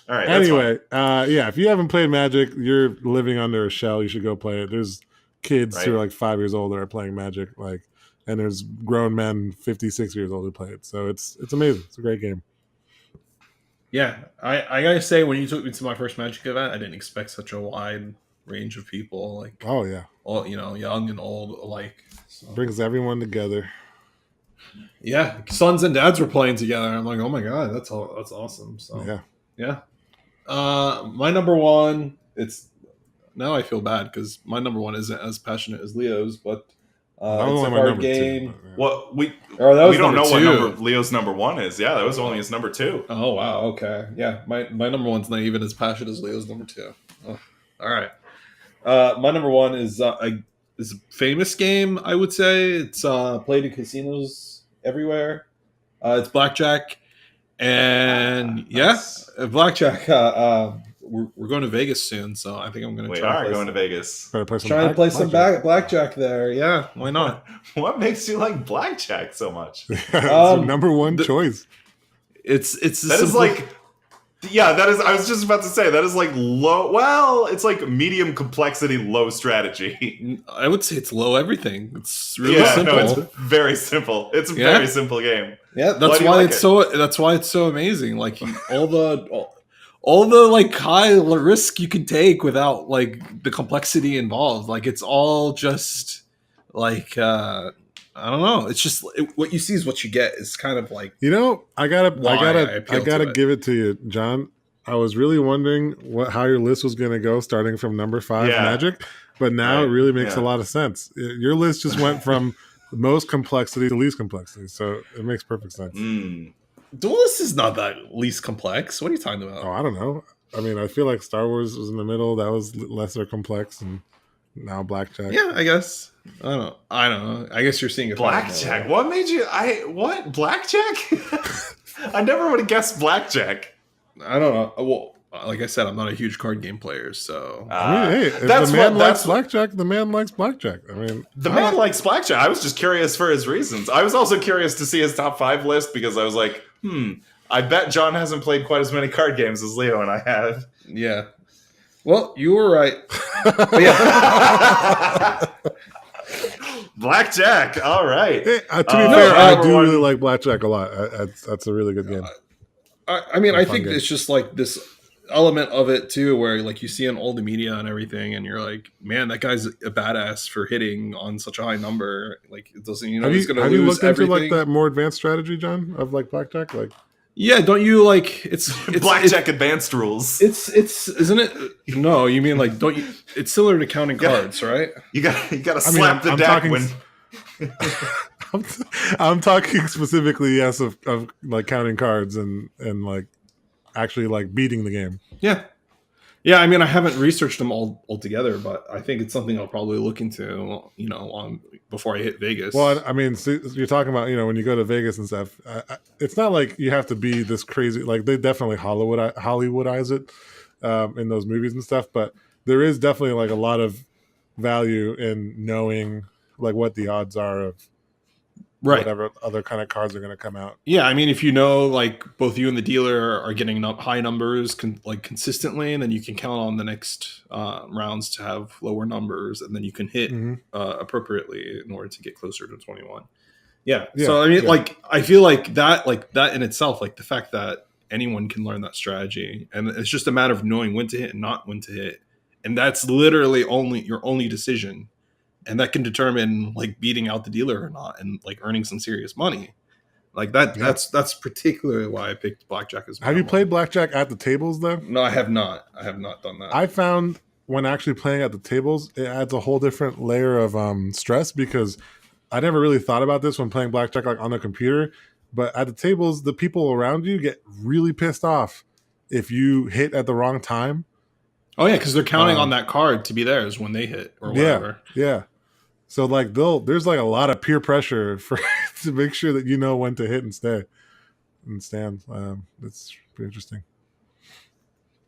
right. Anyway, if you haven't played Magic, you're living under a shell. You should go play it. There's kids who are like 5 years old that are playing Magic, and there's grown men 56 years old who play it. So it's amazing. It's a great game. Yeah, I gotta say, when you took me to my first Magic event, I didn't expect such a wide range of people. Like, oh yeah, all young and old alike. So. Brings everyone together. Yeah, sons and dads were playing together. I'm like, oh my god, that's awesome. So yeah. My number one. It's now I feel bad because my number one isn't as passionate as Leo's, but it's a card game. Two, well, we don't know what number Leo's number one is. Yeah, that was only his number two. Oh wow, okay, yeah. My number one's not even as passionate as Leo's number two. Oh, all right. My number one is a famous game. I would say it's played in casinos everywhere. It's blackjack, and nice. Blackjack. We're going to Vegas soon, so I think I'm going to try. We are going to Vegas. Trying to play some blackjack there. Yeah, why not? What makes you like blackjack so much? It's your number one choice. It's that is like. Yeah, that is. I was just about to say that is like low. Well, it's like medium complexity, low strategy. I would say it's low everything. It's really simple. No, it's very simple. It's a very simple game. Yeah, that's why it's so. That's why it's so amazing. Like all the like high risk you can take without like the complexity involved. Like it's all just like. I don't know. It's just what you see is what you get. It's kind of like I gotta give it to you, John. I was really wondering how your list was going to go, starting from number 5 Magic, but now it really makes a lot of sense. Your list just went from the most complexity to least complexity, so it makes perfect sense. Duelist is not that least complex. What are you talking about? Oh, I don't know. I mean, I feel like Star Wars was in the middle. That was lesser complex, and now blackjack. Yeah, I guess. I don't know. I guess you're seeing a blackjack. What made you? What blackjack? I never would have guessed blackjack. I don't know. Well, like I said, I'm not a huge card game player, so. I mean, hey, if the man likes blackjack, the man likes blackjack. I mean, the man likes blackjack. I was just curious for his reasons. I was also curious to see his top 5 list because I was like, I bet John hasn't played quite as many card games as Leo and I have. Yeah. Well, you were right. But yeah. Blackjack. All right. Hey, to be fair, I do really like blackjack a lot. That's a really good game. I mean, I think it's just like this element of it too, where like you see in all the media and everything, and you're like, man, that guy's a badass for hitting on such a high number. Like, it doesn't, he's going to lose everything. Have you looked into like that more advanced strategy, John, of like blackjack? Like, yeah, don't you like it's blackjack advanced rules? It's isn't it? No, you mean like don't you? It's similar to counting cards, right? You got to slap the deck when. I'm talking specifically, yes, of like counting cards and like actually like beating the game. Yeah. I mean, I haven't researched them all together, but I think it's something I'll probably look into, before I hit Vegas. Well, I mean, so you're talking about, when you go to Vegas and stuff, it's not like you have to be this crazy. Like they definitely Hollywoodize it in those movies and stuff, but there is definitely like a lot of value in knowing like what the odds are of whatever other kind of cards are going to come out. Yeah, I mean, if like both you and the dealer are getting high numbers consistently, and then you can count on the next rounds to have lower numbers, and then you can hit appropriately in order to get closer to 21. Yeah. So I mean, like I feel like that in itself, like the fact that anyone can learn that strategy, and it's just a matter of knowing when to hit and not when to hit, and that's literally your only decision. And that can determine like beating out the dealer or not, and like earning some serious money, like that. Yeah. That's particularly why I picked blackjack as well. Have you played blackjack at the tables though? No, I have not. I have not done that. I found when actually playing at the tables, it adds a whole different layer of stress because I never really thought about this when playing blackjack like on the computer. But at the tables, the people around you get really pissed off if you hit at the wrong time. Oh yeah, because they're counting on that card to be theirs when they hit or whatever. Yeah. So like there's like a lot of peer pressure for to make sure that you know when to hit and stay and stand. It's pretty interesting.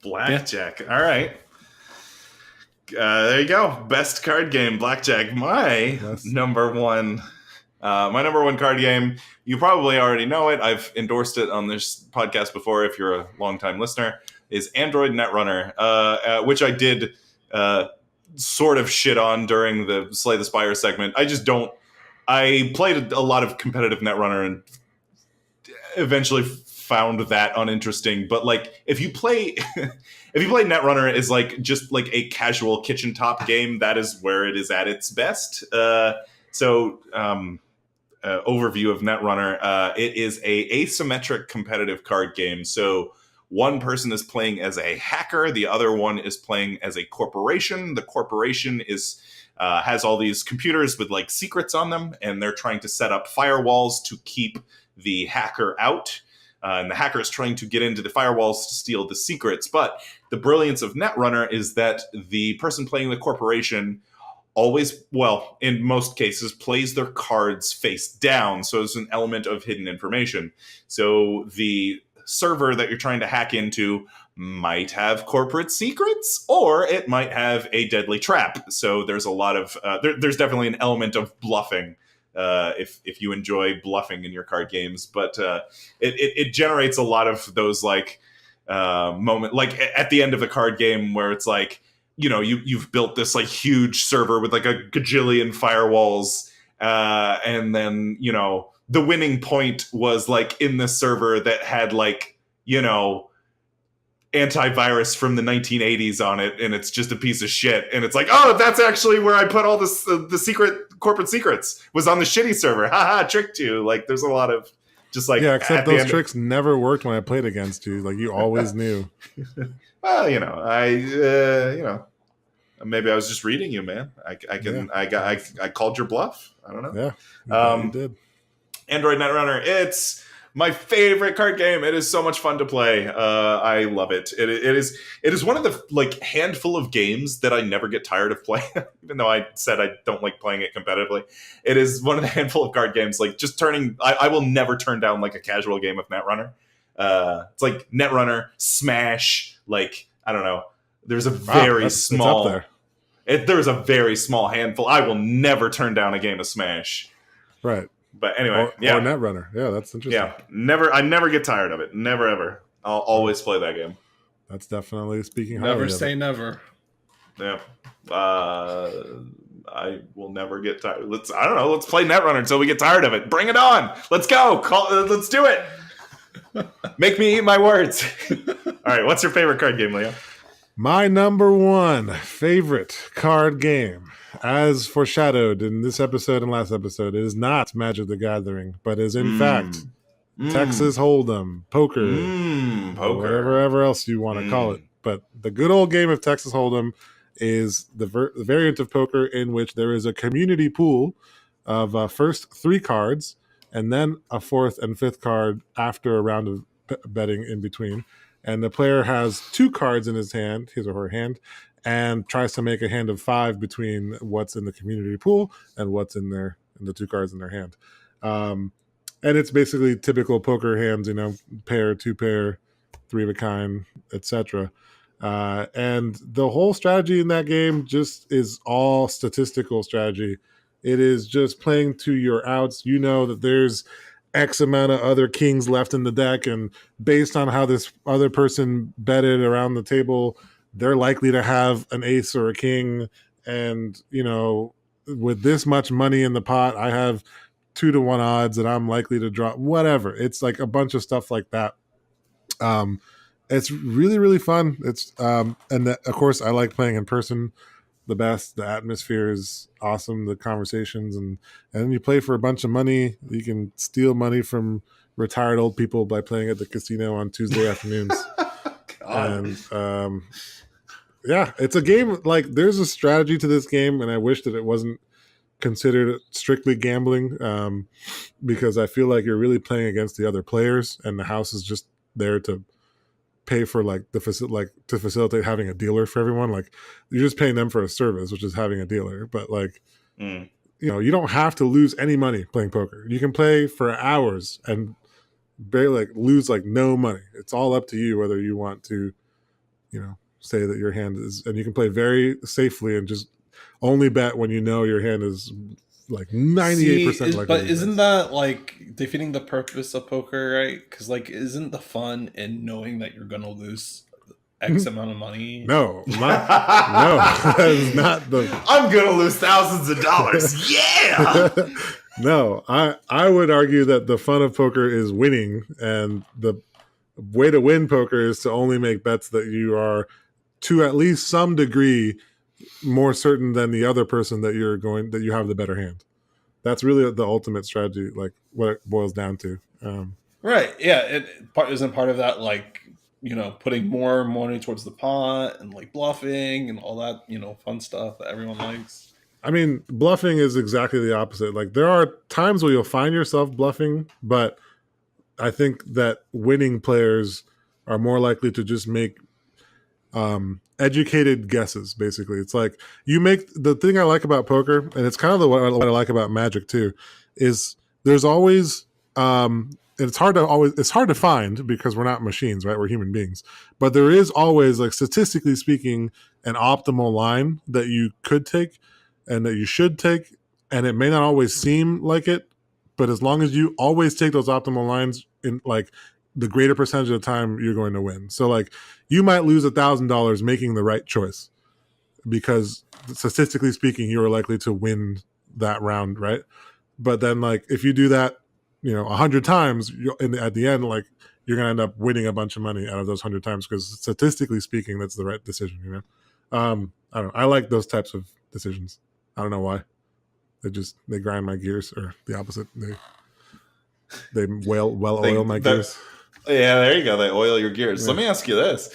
Blackjack. All right. There you go. Best card game, Blackjack. My number one card game. You probably already know it. I've endorsed it on this podcast before. If you're a longtime listener, is Android Netrunner, which I did sort of shit on during the Slay the Spire segment. I played a lot of competitive Netrunner and eventually found that uninteresting. But like, if you play Netrunner as like just like a casual kitchen top game, that is where it is at its best. Overview of Netrunner. It is a asymmetric competitive card game. So one person is playing as a hacker, the other one is playing as a corporation. The corporation is has all these computers with like secrets on them, and they're trying to set up firewalls to keep the hacker out. And the hacker is trying to get into the firewalls to steal the secrets. But the brilliance of Netrunner is that the person playing the corporation always, well, in most cases, plays their cards face down. So it's an element of hidden information. So the server that you're trying to hack into might have corporate secrets, or it might have a deadly trap. So there's a lot of, there's definitely an element of bluffing. If you enjoy bluffing in your card games, but it generates a lot of those like moment, like at the end of a card game where it's like, you know, you've built this like huge server with like a gajillion firewalls, and then you know the winning point was like in the server that had like, you know, antivirus from the 1980s on it, and it's just a piece of shit, and it's like, oh, that's actually where I put all this the secret corporate secrets was on the shitty server. Haha, tricked you. Like there's a lot of just like, yeah, except those tricks never worked when I played against you. Like you always knew. Well, you know, you know, maybe I was just reading you, man. I called your bluff. I don't know. Yeah, you did. Android Netrunner. It's my favorite card game. It is so much fun to play. I love it. It is one of the like handful of games that I never get tired of playing, even though I said I don't like playing it competitively. It is one of the handful of card games like just turning. I will never turn down like a casual game of Netrunner. It's like Netrunner, Smash. Like I don't know. There's a very small. It's up there. There's a very small handful. I will never turn down a game of Smash. Right. But anyway, or Netrunner. Yeah, that's interesting. Yeah, I never get tired of it. Never ever. I'll always play that game. That's definitely speaking. Never say never. Yeah. I will never get tired. Let's play Netrunner until we get tired of it. Bring it on. Let's go. Let's do it. Make me eat my words. All right. What's your favorite card game, Leo? My number one favorite card game, as foreshadowed in this episode and last episode, it is not Magic the Gathering, but is in fact Texas Hold'em, poker, whatever else you want to call it. But the good old game of Texas Hold'em is the variant of poker in which there is a community pool of first 3 cards and then a 4th and 5th card after a round of betting in between. And the player has 2 cards in his or her hand, and tries to make a hand of 5 between what's in the community pool and what's in the 2 cards in their hand. And it's basically typical poker hands, you know, pair, 2 pair, 3 of a kind, etc. And the whole strategy in that game just is all statistical strategy. It is just playing to your outs. You know that there's X amount of other kings left in the deck, and based on how this other person betted around the table, they're likely to have an ace or a king. And, you know, with this much money in the pot, I have 2-to-1 odds and I'm likely to draw whatever. It's like a bunch of stuff like that. It's really, really fun. It's of course I like playing in person the best. The atmosphere is awesome, the conversations, and then you play for a bunch of money. You can steal money from retired old people by playing at the casino on Tuesday afternoons. And yeah, it's a game, like there's a strategy to this game, and I wish that it wasn't considered strictly gambling, because I feel like you're really playing against the other players, and the house is just there to pay for like to facilitate having a dealer for everyone. Like you're just paying them for a service, which is having a dealer. But like, you don't have to lose any money playing poker. You can play for hours and barely like lose like no money. It's all up to you whether you want to, say that your hand is, and you can play very safely and just only bet when you know your hand is like 98% likely. But isn't that like defeating the purpose of poker, right? Because like, isn't the fun in knowing that you're gonna lose X amount of money? No, that is not the. I'm gonna lose thousands of dollars. Yeah. No, I would argue that the fun of poker is winning, and the way to win poker is to only make bets that you are, to at least some degree, more certain than the other person that you have the better hand. That's really the ultimate strategy, like what it boils down to. Right. Yeah. Isn't part of that like, putting more money towards the pot and like bluffing and all that, fun stuff that everyone likes. I mean, bluffing is exactly the opposite. Like there are times where you'll find yourself bluffing, but I think that winning players are more likely to just make educated guesses. Basically, it's like you make the thing I like about poker, and it's kind of what I like about Magic too, is there's always it's hard to find because we're not machines, right? We're human beings, but there is always, like statistically speaking, an optimal line that you could take and that you should take, and it may not always seem like it, but as long as you always take those optimal lines, in like the greater percentage of the time, you're going to win. So like you might lose $1,000 making the right choice because statistically speaking, you are likely to win that round, right? But then like if you do that, 100 times, at the end, like you're gonna end up winning a bunch of money out of those 100 times because statistically speaking, that's the right decision. I don't know. I like those types of decisions. I don't know why. They grind my gears, or the opposite. They oil my gears. Yeah, there you go. They oil your gears. Yeah. Let me ask you this: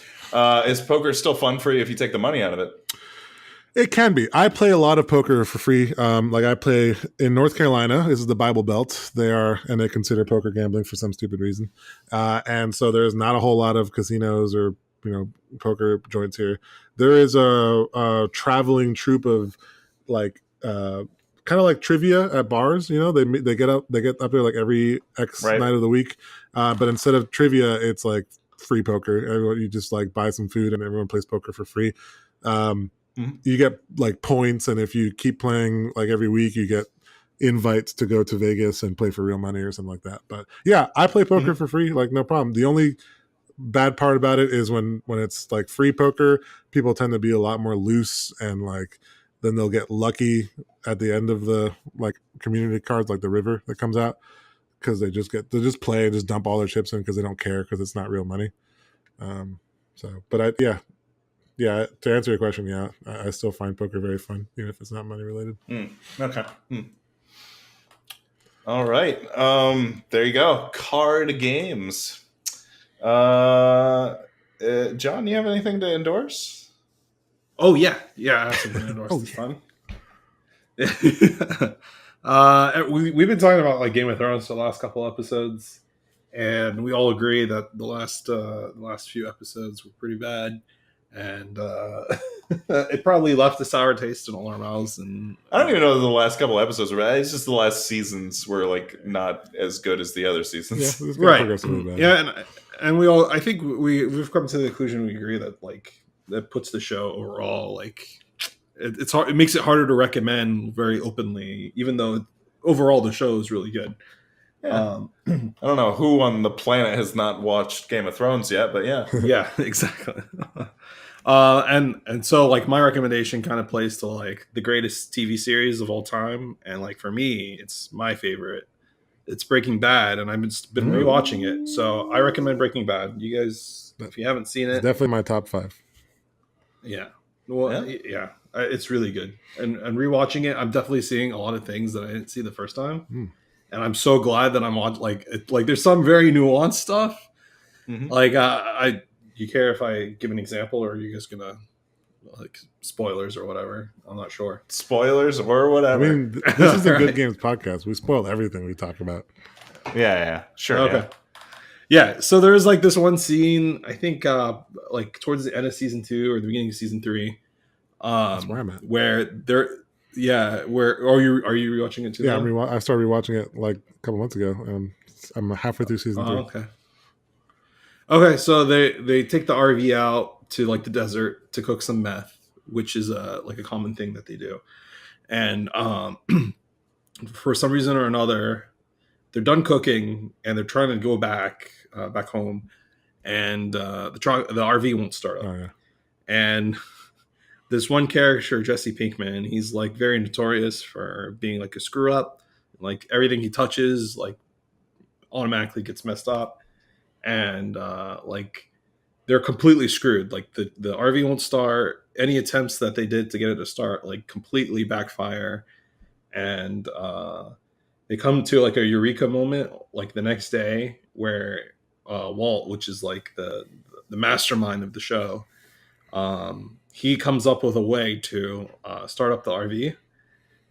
is poker still fun for you if you take the money out of it? It can be. I play a lot of poker for free. Like I play in North Carolina. This is the Bible Belt. They consider poker gambling for some stupid reason. And so there's not a whole lot of casinos or poker joints here. There is a traveling troupe of like kind of like trivia at bars. They get up there like every X night of the week. But instead of trivia, it's like free poker. You just like buy some food and everyone plays poker for free. You get like points, and if you keep playing like every week, you get invites to go to Vegas and play for real money or something like that. But yeah, I play poker for free, like no problem. The only bad part about it is when it's like free poker, people tend to be a lot more loose, and like then they'll get lucky at the end of the like community cards, like the river that comes out, because they just play and just dump all their chips in because they don't care because it's not real money. Yeah, to answer your question, yeah, I still find poker very fun, even if it's not money related. Okay. All right. There you go. Card games. John, you have anything to endorse? Oh, yeah. Yeah, I have something to endorse. It's fun. We've been talking about like Game of Thrones for the last couple episodes, and we all agree that the last few episodes were pretty bad. And it probably left a sour taste in all our mouths. And I don't even know the last couple episodes were bad. It's just the last seasons were like not as good as the other seasons. Yeah, right. Yeah, and we all, I think we've come to the conclusion, we agree that like that puts the show overall like it's hard. It makes it harder to recommend very openly, even though overall the show is really good. Yeah. I don't know who on the planet has not watched Game of Thrones yet, but yeah. Yeah, exactly. And so like my recommendation kind of plays to like the greatest TV series of all time, and like for me it's my favorite. It's Breaking Bad, and I've been rewatching it, so I recommend Breaking Bad. You guys, if you haven't seen it, it's definitely my top 5. Yeah, well, yeah, it's really good. And rewatching it, I'm definitely seeing a lot of things that I didn't see the first time. And I'm so glad that I'm on like there's some very nuanced stuff. Like you care if I give an example, or are you guys gonna like spoilers or whatever? I'm not sure. Spoilers or whatever. I mean, this is the Good Games podcast. We spoil everything we talk about. Yeah, sure. Okay. Yeah, so there's like this one scene, I think like towards the end of season 2 or the beginning of season 3, That's where I'm at. where they're where are you rewatching it too? Yeah, I started rewatching it like a couple months ago, and I'm halfway through season 3. Okay. Okay, so they take the RV out to like the desert to cook some meth, which is like a common thing that they do. And for some reason or another, they're done cooking and they're trying to go back home, and the RV won't start up. Oh yeah. And this one character, Jesse Pinkman, he's like very notorious for being like a screw up. Like everything he touches, like automatically gets messed up, and like they're completely screwed. Like the RV won't start. Any attempts that they did to get it to start like completely backfire, and they come to like a eureka moment like the next day where Walt, which is like the mastermind of the show, he comes up with a way to start up the RV,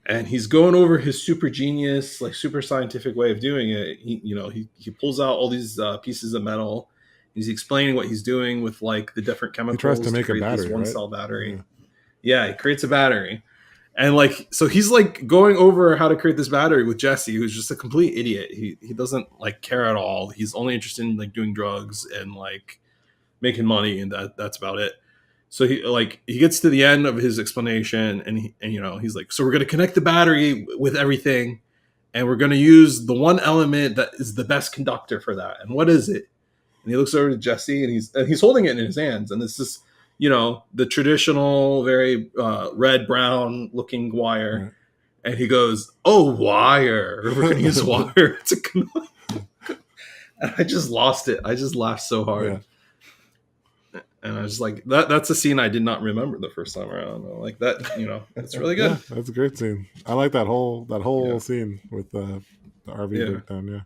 and he's going over his super genius, like super scientific way of doing it. He pulls out all these pieces of metal. He's explaining what he's doing with like the different chemicals. He tries to make a create battery, this one right? cell battery. Yeah, he creates a battery. And like, so he's like going over how to create this battery with Jesse, who's just a complete idiot. He doesn't like care at all. He's only interested in like doing drugs and like making money, and that's about it. So he gets to the end of his explanation, and he's like, so we're gonna connect the battery with everything, and we're gonna use the one element that is the best conductor for that. And what is it? And he looks over to Jesse, and he's holding it in his hands, and it's just the traditional, very red brown looking wire. Right. And he goes, "Oh, wire! We're gonna use wire to connect." And I just lost it. I just laughed so hard. Yeah. And I was like, that's a scene I did not remember the first time around. I'm like that, it's really good. Yeah, that's a great scene. I like that whole scene with the RV breakdown. Yeah,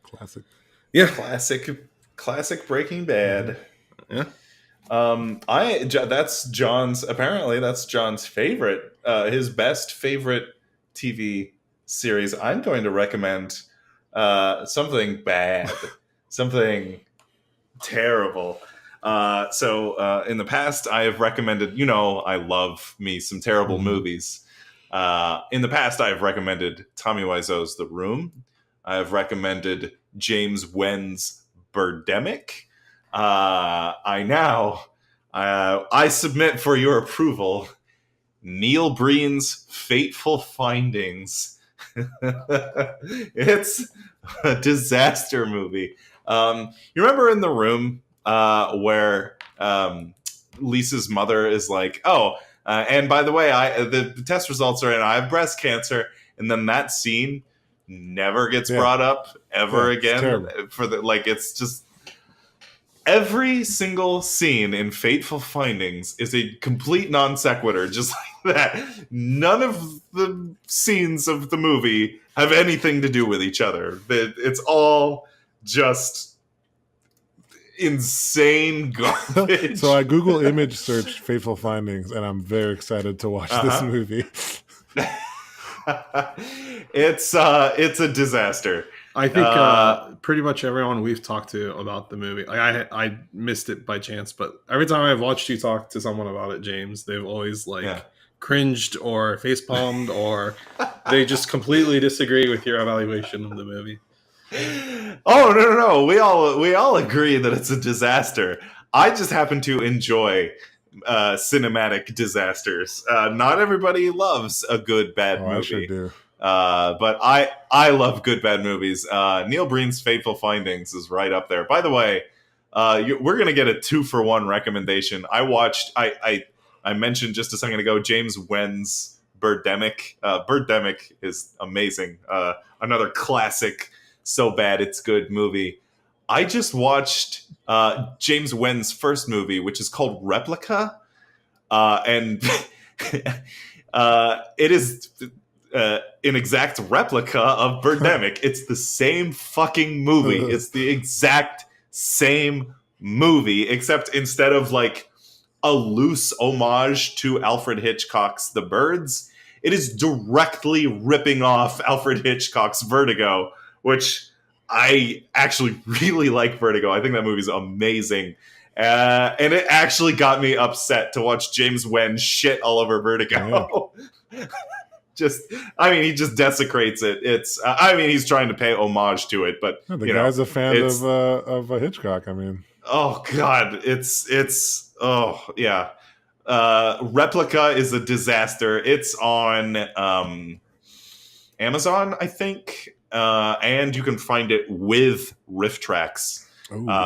classic. Yeah, classic Breaking Bad. Yeah. That's John's favorite, his best favorite TV series. I'm going to recommend something bad, something terrible. So in the past, I have recommended, I love me some terrible movies. In the past, I have recommended Tommy Wiseau's The Room. I have recommended James Wen's Birdemic. I submit for your approval Neil Breen's Fateful Findings. It's a disaster movie. You remember in The Room where Lisa's mother is like, and by the way, the test results are in, I have breast cancer, and then that scene never gets brought up ever again. It's just every single scene in Fateful Findings is a complete non sequitur, just like that. None of the scenes of the movie have anything to do with each other. It's all just insane garbage. So I Google image search Fateful Findings, and I'm very excited to watch this movie. It's a disaster. I think pretty much everyone we've talked to about the movie, like I missed it by chance, but every time I've watched you talk to someone about it, James, they've always cringed or facepalmed, or they just completely disagree with your evaluation of the movie. Oh no! We all agree that it's a disaster. I just happen to enjoy cinematic disasters. Not everybody loves a good bad movie. I sure do. But I love good bad movies. Neil Breen's Fateful Findings is right up there. By the way, we're gonna get a 2-for-1 recommendation. I mentioned just a second ago James Wen's Birdemic. Birdemic is amazing. Another classic, so bad it's good movie. I just watched James Wen's first movie, which is called Replica, and it is an exact replica of Birdemic. It's the same fucking movie. It's the exact same movie, except instead of like a loose homage to Alfred Hitchcock's The Birds, it is directly ripping off Alfred Hitchcock's Vertigo, which I actually really like Vertigo. I think that movie's amazing. And it actually got me upset to watch James Wen shit all over Vertigo. He just desecrates it. He's trying to pay homage to it, but the guy's a fan of Hitchcock. I mean, oh god, oh yeah. Replica is a disaster. It's on Amazon, I think, and you can find it with riff tracks.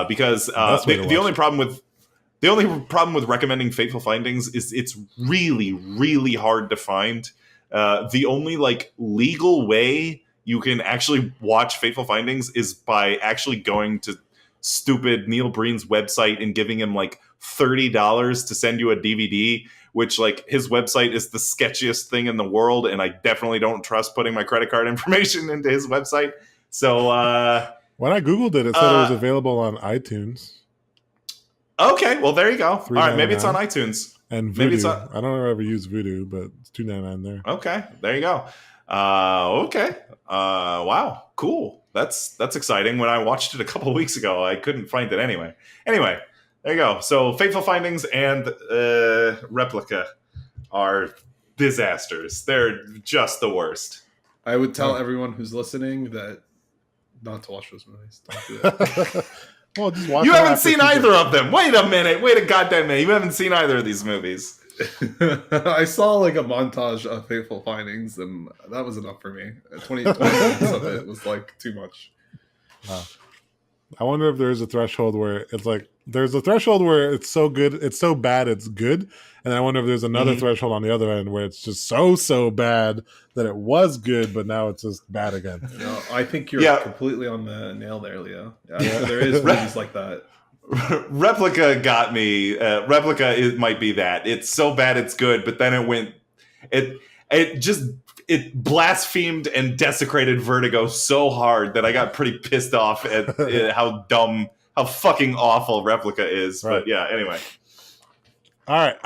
Because the only problem with recommending Fateful Findings is it's really, really hard to find. The only like legal way you can actually watch Fateful Findings is by actually going to stupid Neil Breen's website and giving him like $30 to send you a DVD, which like his website is the sketchiest thing in the world, and I definitely don't trust putting my credit card information into his website. So when I Googled it, it said it was available on iTunes. Okay, well there you go. All right, maybe it's on iTunes. And Vudu. Maybe it's on... I don't ever use Vudu, but it's $2.99 there. Okay, there you go. Okay. Wow, cool. That's exciting. When I watched it a couple of weeks ago, I couldn't find it anyway. Anyway, there you go. So Fateful Findings and Replica are disasters. They're just the worst. I would tell everyone who's listening that not to watch those movies. Don't do that. Well, just watch. You haven't seen either of them. Wait a minute. Wait a goddamn minute. You haven't seen either of these movies. I saw like a montage of Fateful Findings, and that was enough for me. 20 minutes of it was like too much. I wonder if there's a threshold where it's like there's a threshold where it's so good, it's so bad, it's good, and I wonder if there's another threshold on the other end where it's just so bad that it was good, but now it's just bad again. No, I think you're completely on the nail there, Leo. There is movies like that. Replica got me. Replica might be that. It's so bad it's good, but then it blasphemed and desecrated Vertigo so hard that I got pretty pissed off at how fucking awful Replica is. Right. But yeah, anyway. All right.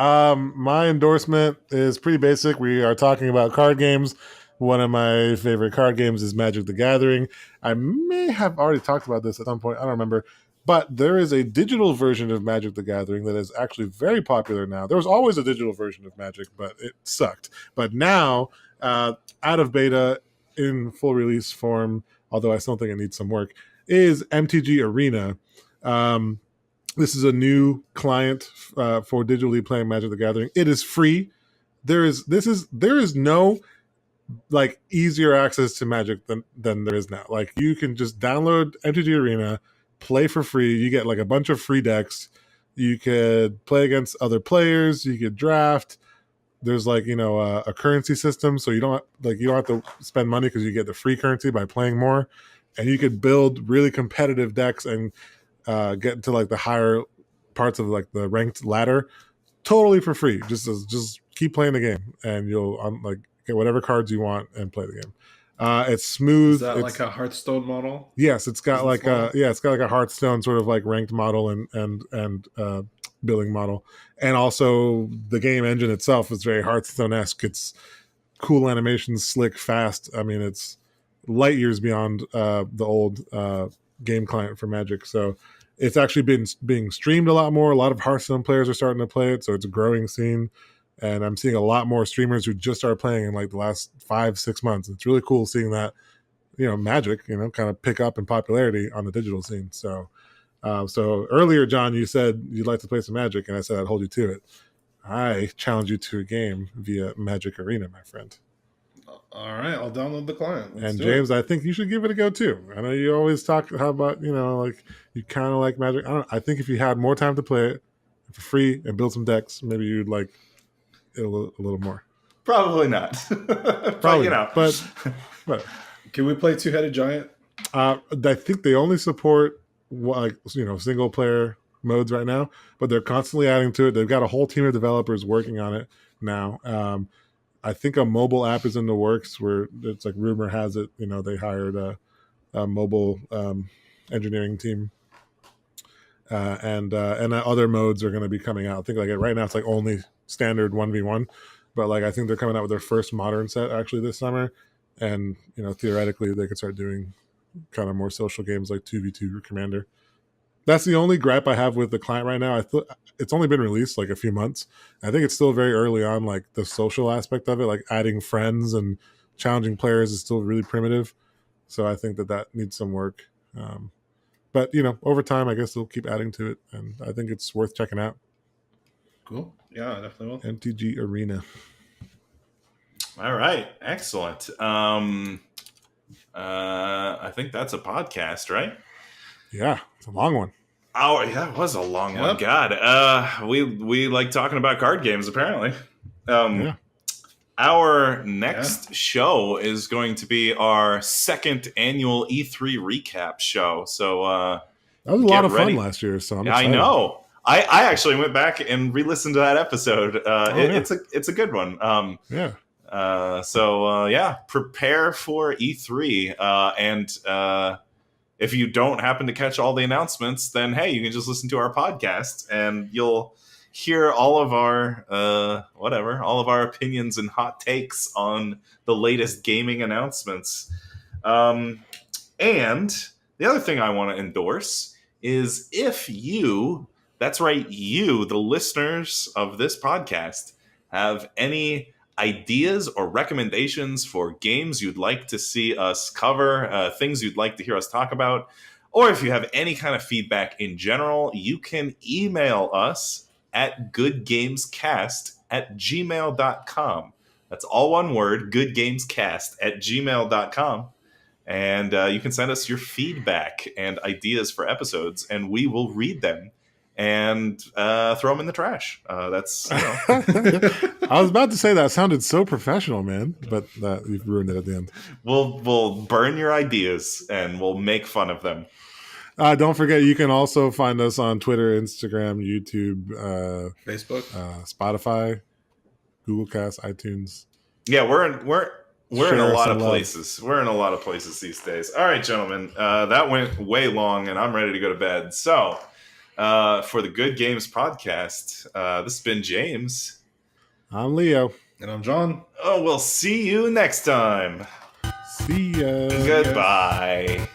My endorsement is pretty basic. We are talking about card games. One of my favorite card games is Magic the Gathering. I may have already talked about this at some point. I don't remember. But there is a digital version of Magic the Gathering that is actually very popular now. There was always a digital version of Magic, but it sucked. But now, out of beta, in full release form, although I still think it needs some work, is MTG Arena. This is a new client for digitally playing Magic the Gathering. It is free. There is no like easier access to Magic than there is now. Like you can just download MTG Arena, play for free. You get like a bunch of free decks. You could play against other players. You could draft. There's like, a currency system. So you don't have to spend money because you get the free currency by playing more. And you could build really competitive decks and get into like the higher parts of like the ranked ladder totally for free. Just keep playing the game and you'll get whatever cards you want and play the game. It's smooth. Is that like a Hearthstone model? Yes, it's got like a Hearthstone sort of like ranked model and building model, and also the game engine itself is very Hearthstone-esque. It's cool animations, slick, fast. I mean, it's light years beyond the old game client for Magic. So it's actually been being streamed a lot more. A lot of Hearthstone players are starting to play it, so it's a growing scene. And I'm seeing a lot more streamers who just started playing in like the last 5-6 months. It's really cool seeing that, Magic, kind of pick up in popularity on the digital scene. So earlier, John, you said you'd like to play some Magic, and I said I'd hold you to it. I challenge you to a game via Magic Arena, my friend. All right, I'll download the client. And James, I think you should give it a go too. I know you always talk how about like you kind of like Magic. I think if you had more time to play it for free and build some decks, maybe you'd like a little more. Probably not. Probably, but can we play Two-Headed Giant? I think they only support single player modes right now, but they're constantly adding to it. They've got a whole team of developers working on it now. I think a mobile app is in the works where it's like rumor has it, they hired a mobile engineering team. And other modes are going to be coming out. I think like right now it's like only standard 1v1, but like I think they're coming out with their first modern set actually this summer, and theoretically they could start doing kind of more social games like 2v2 or Commander. That's the only gripe I have with the client right now. I thought it's only been released like a few months. I think it's still very early on, like the social aspect of it, like adding friends and challenging players is still really primitive. So I think that needs some work. But, over time, I guess they'll keep adding to it. And I think it's worth checking out. Cool. Yeah, I definitely will. MTG Arena. All right. Excellent. I think that's a podcast, right? Yeah, it's a long one. Oh, yeah, it was a long one. God. We like talking about card games, apparently. Yeah. Our next show is going to be our second annual E3 recap show. So that was a lot of fun last year. So I'm excited. I know. I actually went back and re-listened to that episode. It's a good one. Prepare for E3. And if you don't happen to catch all the announcements, then hey, you can just listen to our podcast and you'll hear all of our opinions and hot takes on the latest gaming announcements. And the other thing I want to endorse is if you, that's right, you, the listeners of this podcast, have any ideas or recommendations for games you'd like to see us cover, things you'd like to hear us talk about, or if you have any kind of feedback in general, you can email us at goodgamescast@gmail.com. That's all one word, goodgamescast@gmail.com. And you can send us your feedback and ideas for episodes, and we will read them and throw them in the trash. That's, I was about to say that sounded so professional, man, but you've ruined it at the end. We'll burn your ideas, and we'll make fun of them. Don't forget, you can also find us on Twitter, Instagram, YouTube, Facebook, Spotify, Google Cast, iTunes. Yeah, we're in a lot of places. We're in a lot of places these days. All right, gentlemen, that went way long, and I'm ready to go to bed. So, for the Good Games podcast, this has been James. I'm Leo. And I'm John. Oh, we'll see you next time. See ya. Goodbye.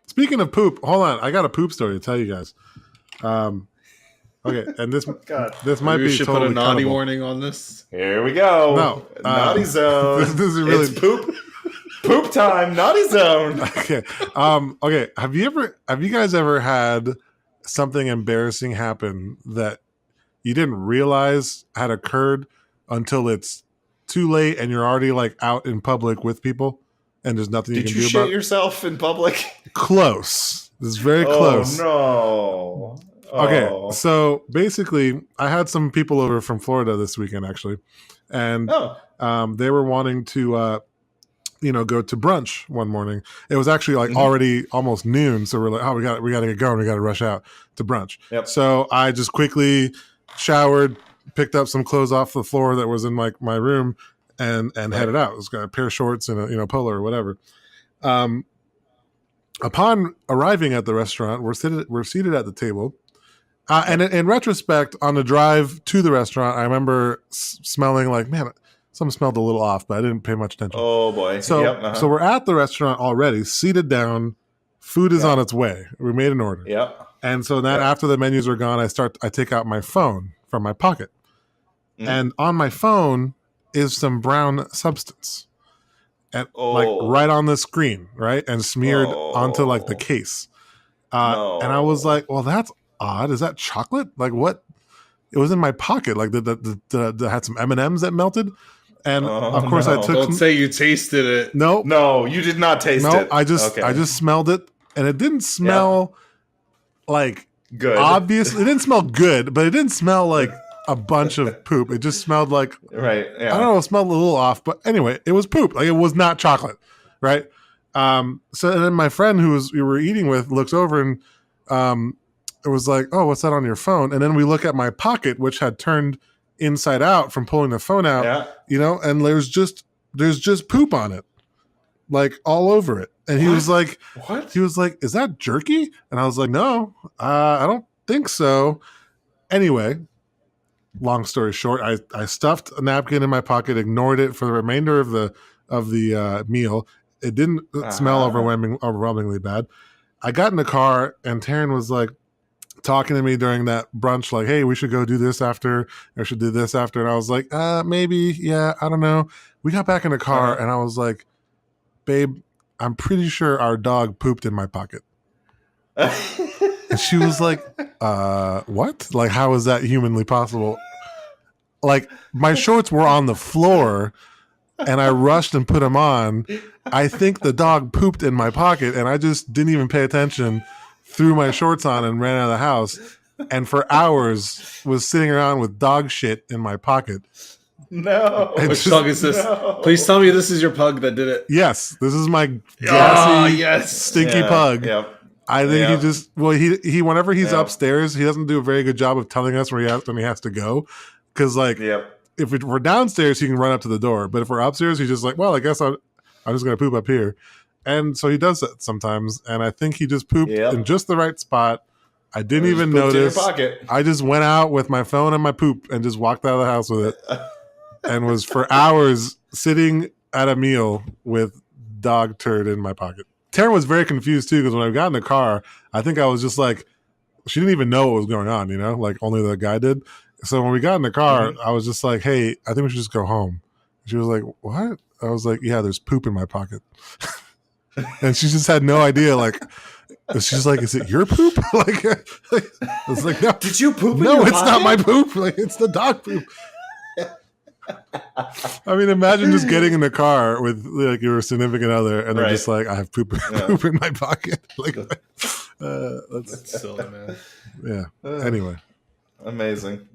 Speaking of poop, hold on. I got a poop story to tell you guys. Okay, and this might be should totally put a naughty cuttable. warning on this. Here we go. No, naughty zone. This is really it's poop time. Naughty zone. Okay. Okay. Have you guys ever had something embarrassing happen that you didn't realize had occurred until it's too late and you're already like out in public with people and there's nothing you can do about it? Did you shit yourself in public? Close. This is very close. Oh, no. Okay, so basically, I had some people over from Florida this weekend, actually, and they were wanting to, go to brunch one morning. It was actually like already almost noon, so we're like, oh, we got to get going. We got to rush out to brunch. Yep. So I just quickly showered, picked up some clothes off the floor that was in my room, and headed out. It was got a pair of shorts and a polo or whatever. Upon arriving at the restaurant, we're seated at the table. And in retrospect, on the drive to the restaurant, I remember smelling like, man, something smelled a little off, but I didn't pay much attention. Oh, boy. So so we're at the restaurant already, seated down. Food is on its way. We made an order. Yep. And so then after the menus are gone, I take out my phone from my pocket. And on my phone is some brown substance. And like right on the screen, right? And smeared onto like the case. And I was like, well, that's odd. Is that chocolate? Like what? It was in my pocket. Like the had some M&Ms that melted. And of course I took Don't say you tasted it. No, you did not taste it. No, I just smelled it. And it didn't smell like good. Obvious. It didn't smell good, but it didn't smell like a bunch of poop. It just smelled like right. Yeah. I don't know, it smelled a little off, but anyway, it was poop. Like it was not chocolate. Right. So then my friend we were eating with looks over and it was like, oh, what's that on your phone? And then we look at my pocket, which had turned inside out from pulling the phone out, and there's just poop on it, like all over it. And he was like, "What?" He was like, "Is that jerky?" And I was like, "No, I don't think so." Anyway, long story short, I stuffed a napkin in my pocket, ignored it for the remainder of the meal. It didn't smell overwhelmingly bad. I got in the car, and Taryn was like talking to me during that brunch, like, "Hey, we should go do this after, or should do this after." And I was like, maybe, yeah, I don't know. We got back in the car, and I was like, "Babe, I'm pretty sure our dog pooped in my pocket." And she was like, what? Like, how is that humanly possible? Like, my shorts were on the floor, and I rushed and put them on. I think the dog pooped in my pocket, and I just didn't even pay attention, threw my shorts on, and ran out of the house. And for hours was sitting around with dog shit in my pocket. No. Which dog is this? No. Please tell me this is your pug that did it. Yes, this is my gassy, stinky pug. Yep. I think he just, he whenever he's upstairs, he doesn't do a very good job of telling us when he has to go. Because, like, if we're downstairs, he can run up to the door. But if we're upstairs, he's just like, well, I guess I'm just going to poop up here. And so he does that sometimes. And I think he just pooped in just the right spot. I didn't even notice. I just went out with my phone and my poop and just walked out of the house with it. And was for hours sitting at a meal with dog turd in my pocket. Taryn was very confused too, because when I got in the car, I think I was just like, she didn't even know what was going on, like only the guy did. So when we got in the car, I was just like, "Hey, I think we should just go home." She was like, "What?" I was like, "Yeah, there's poop in my pocket." And she just had no idea. Like, she's like, "Is it your poop?" like, I was like, "No, did you poop? No, it's not my poop. Like, it's the dog poop." I mean, imagine just getting in the car with like your significant other, and they're just like, "I have poop in my pocket." Like, that's silly, man. Yeah. Anyway, amazing.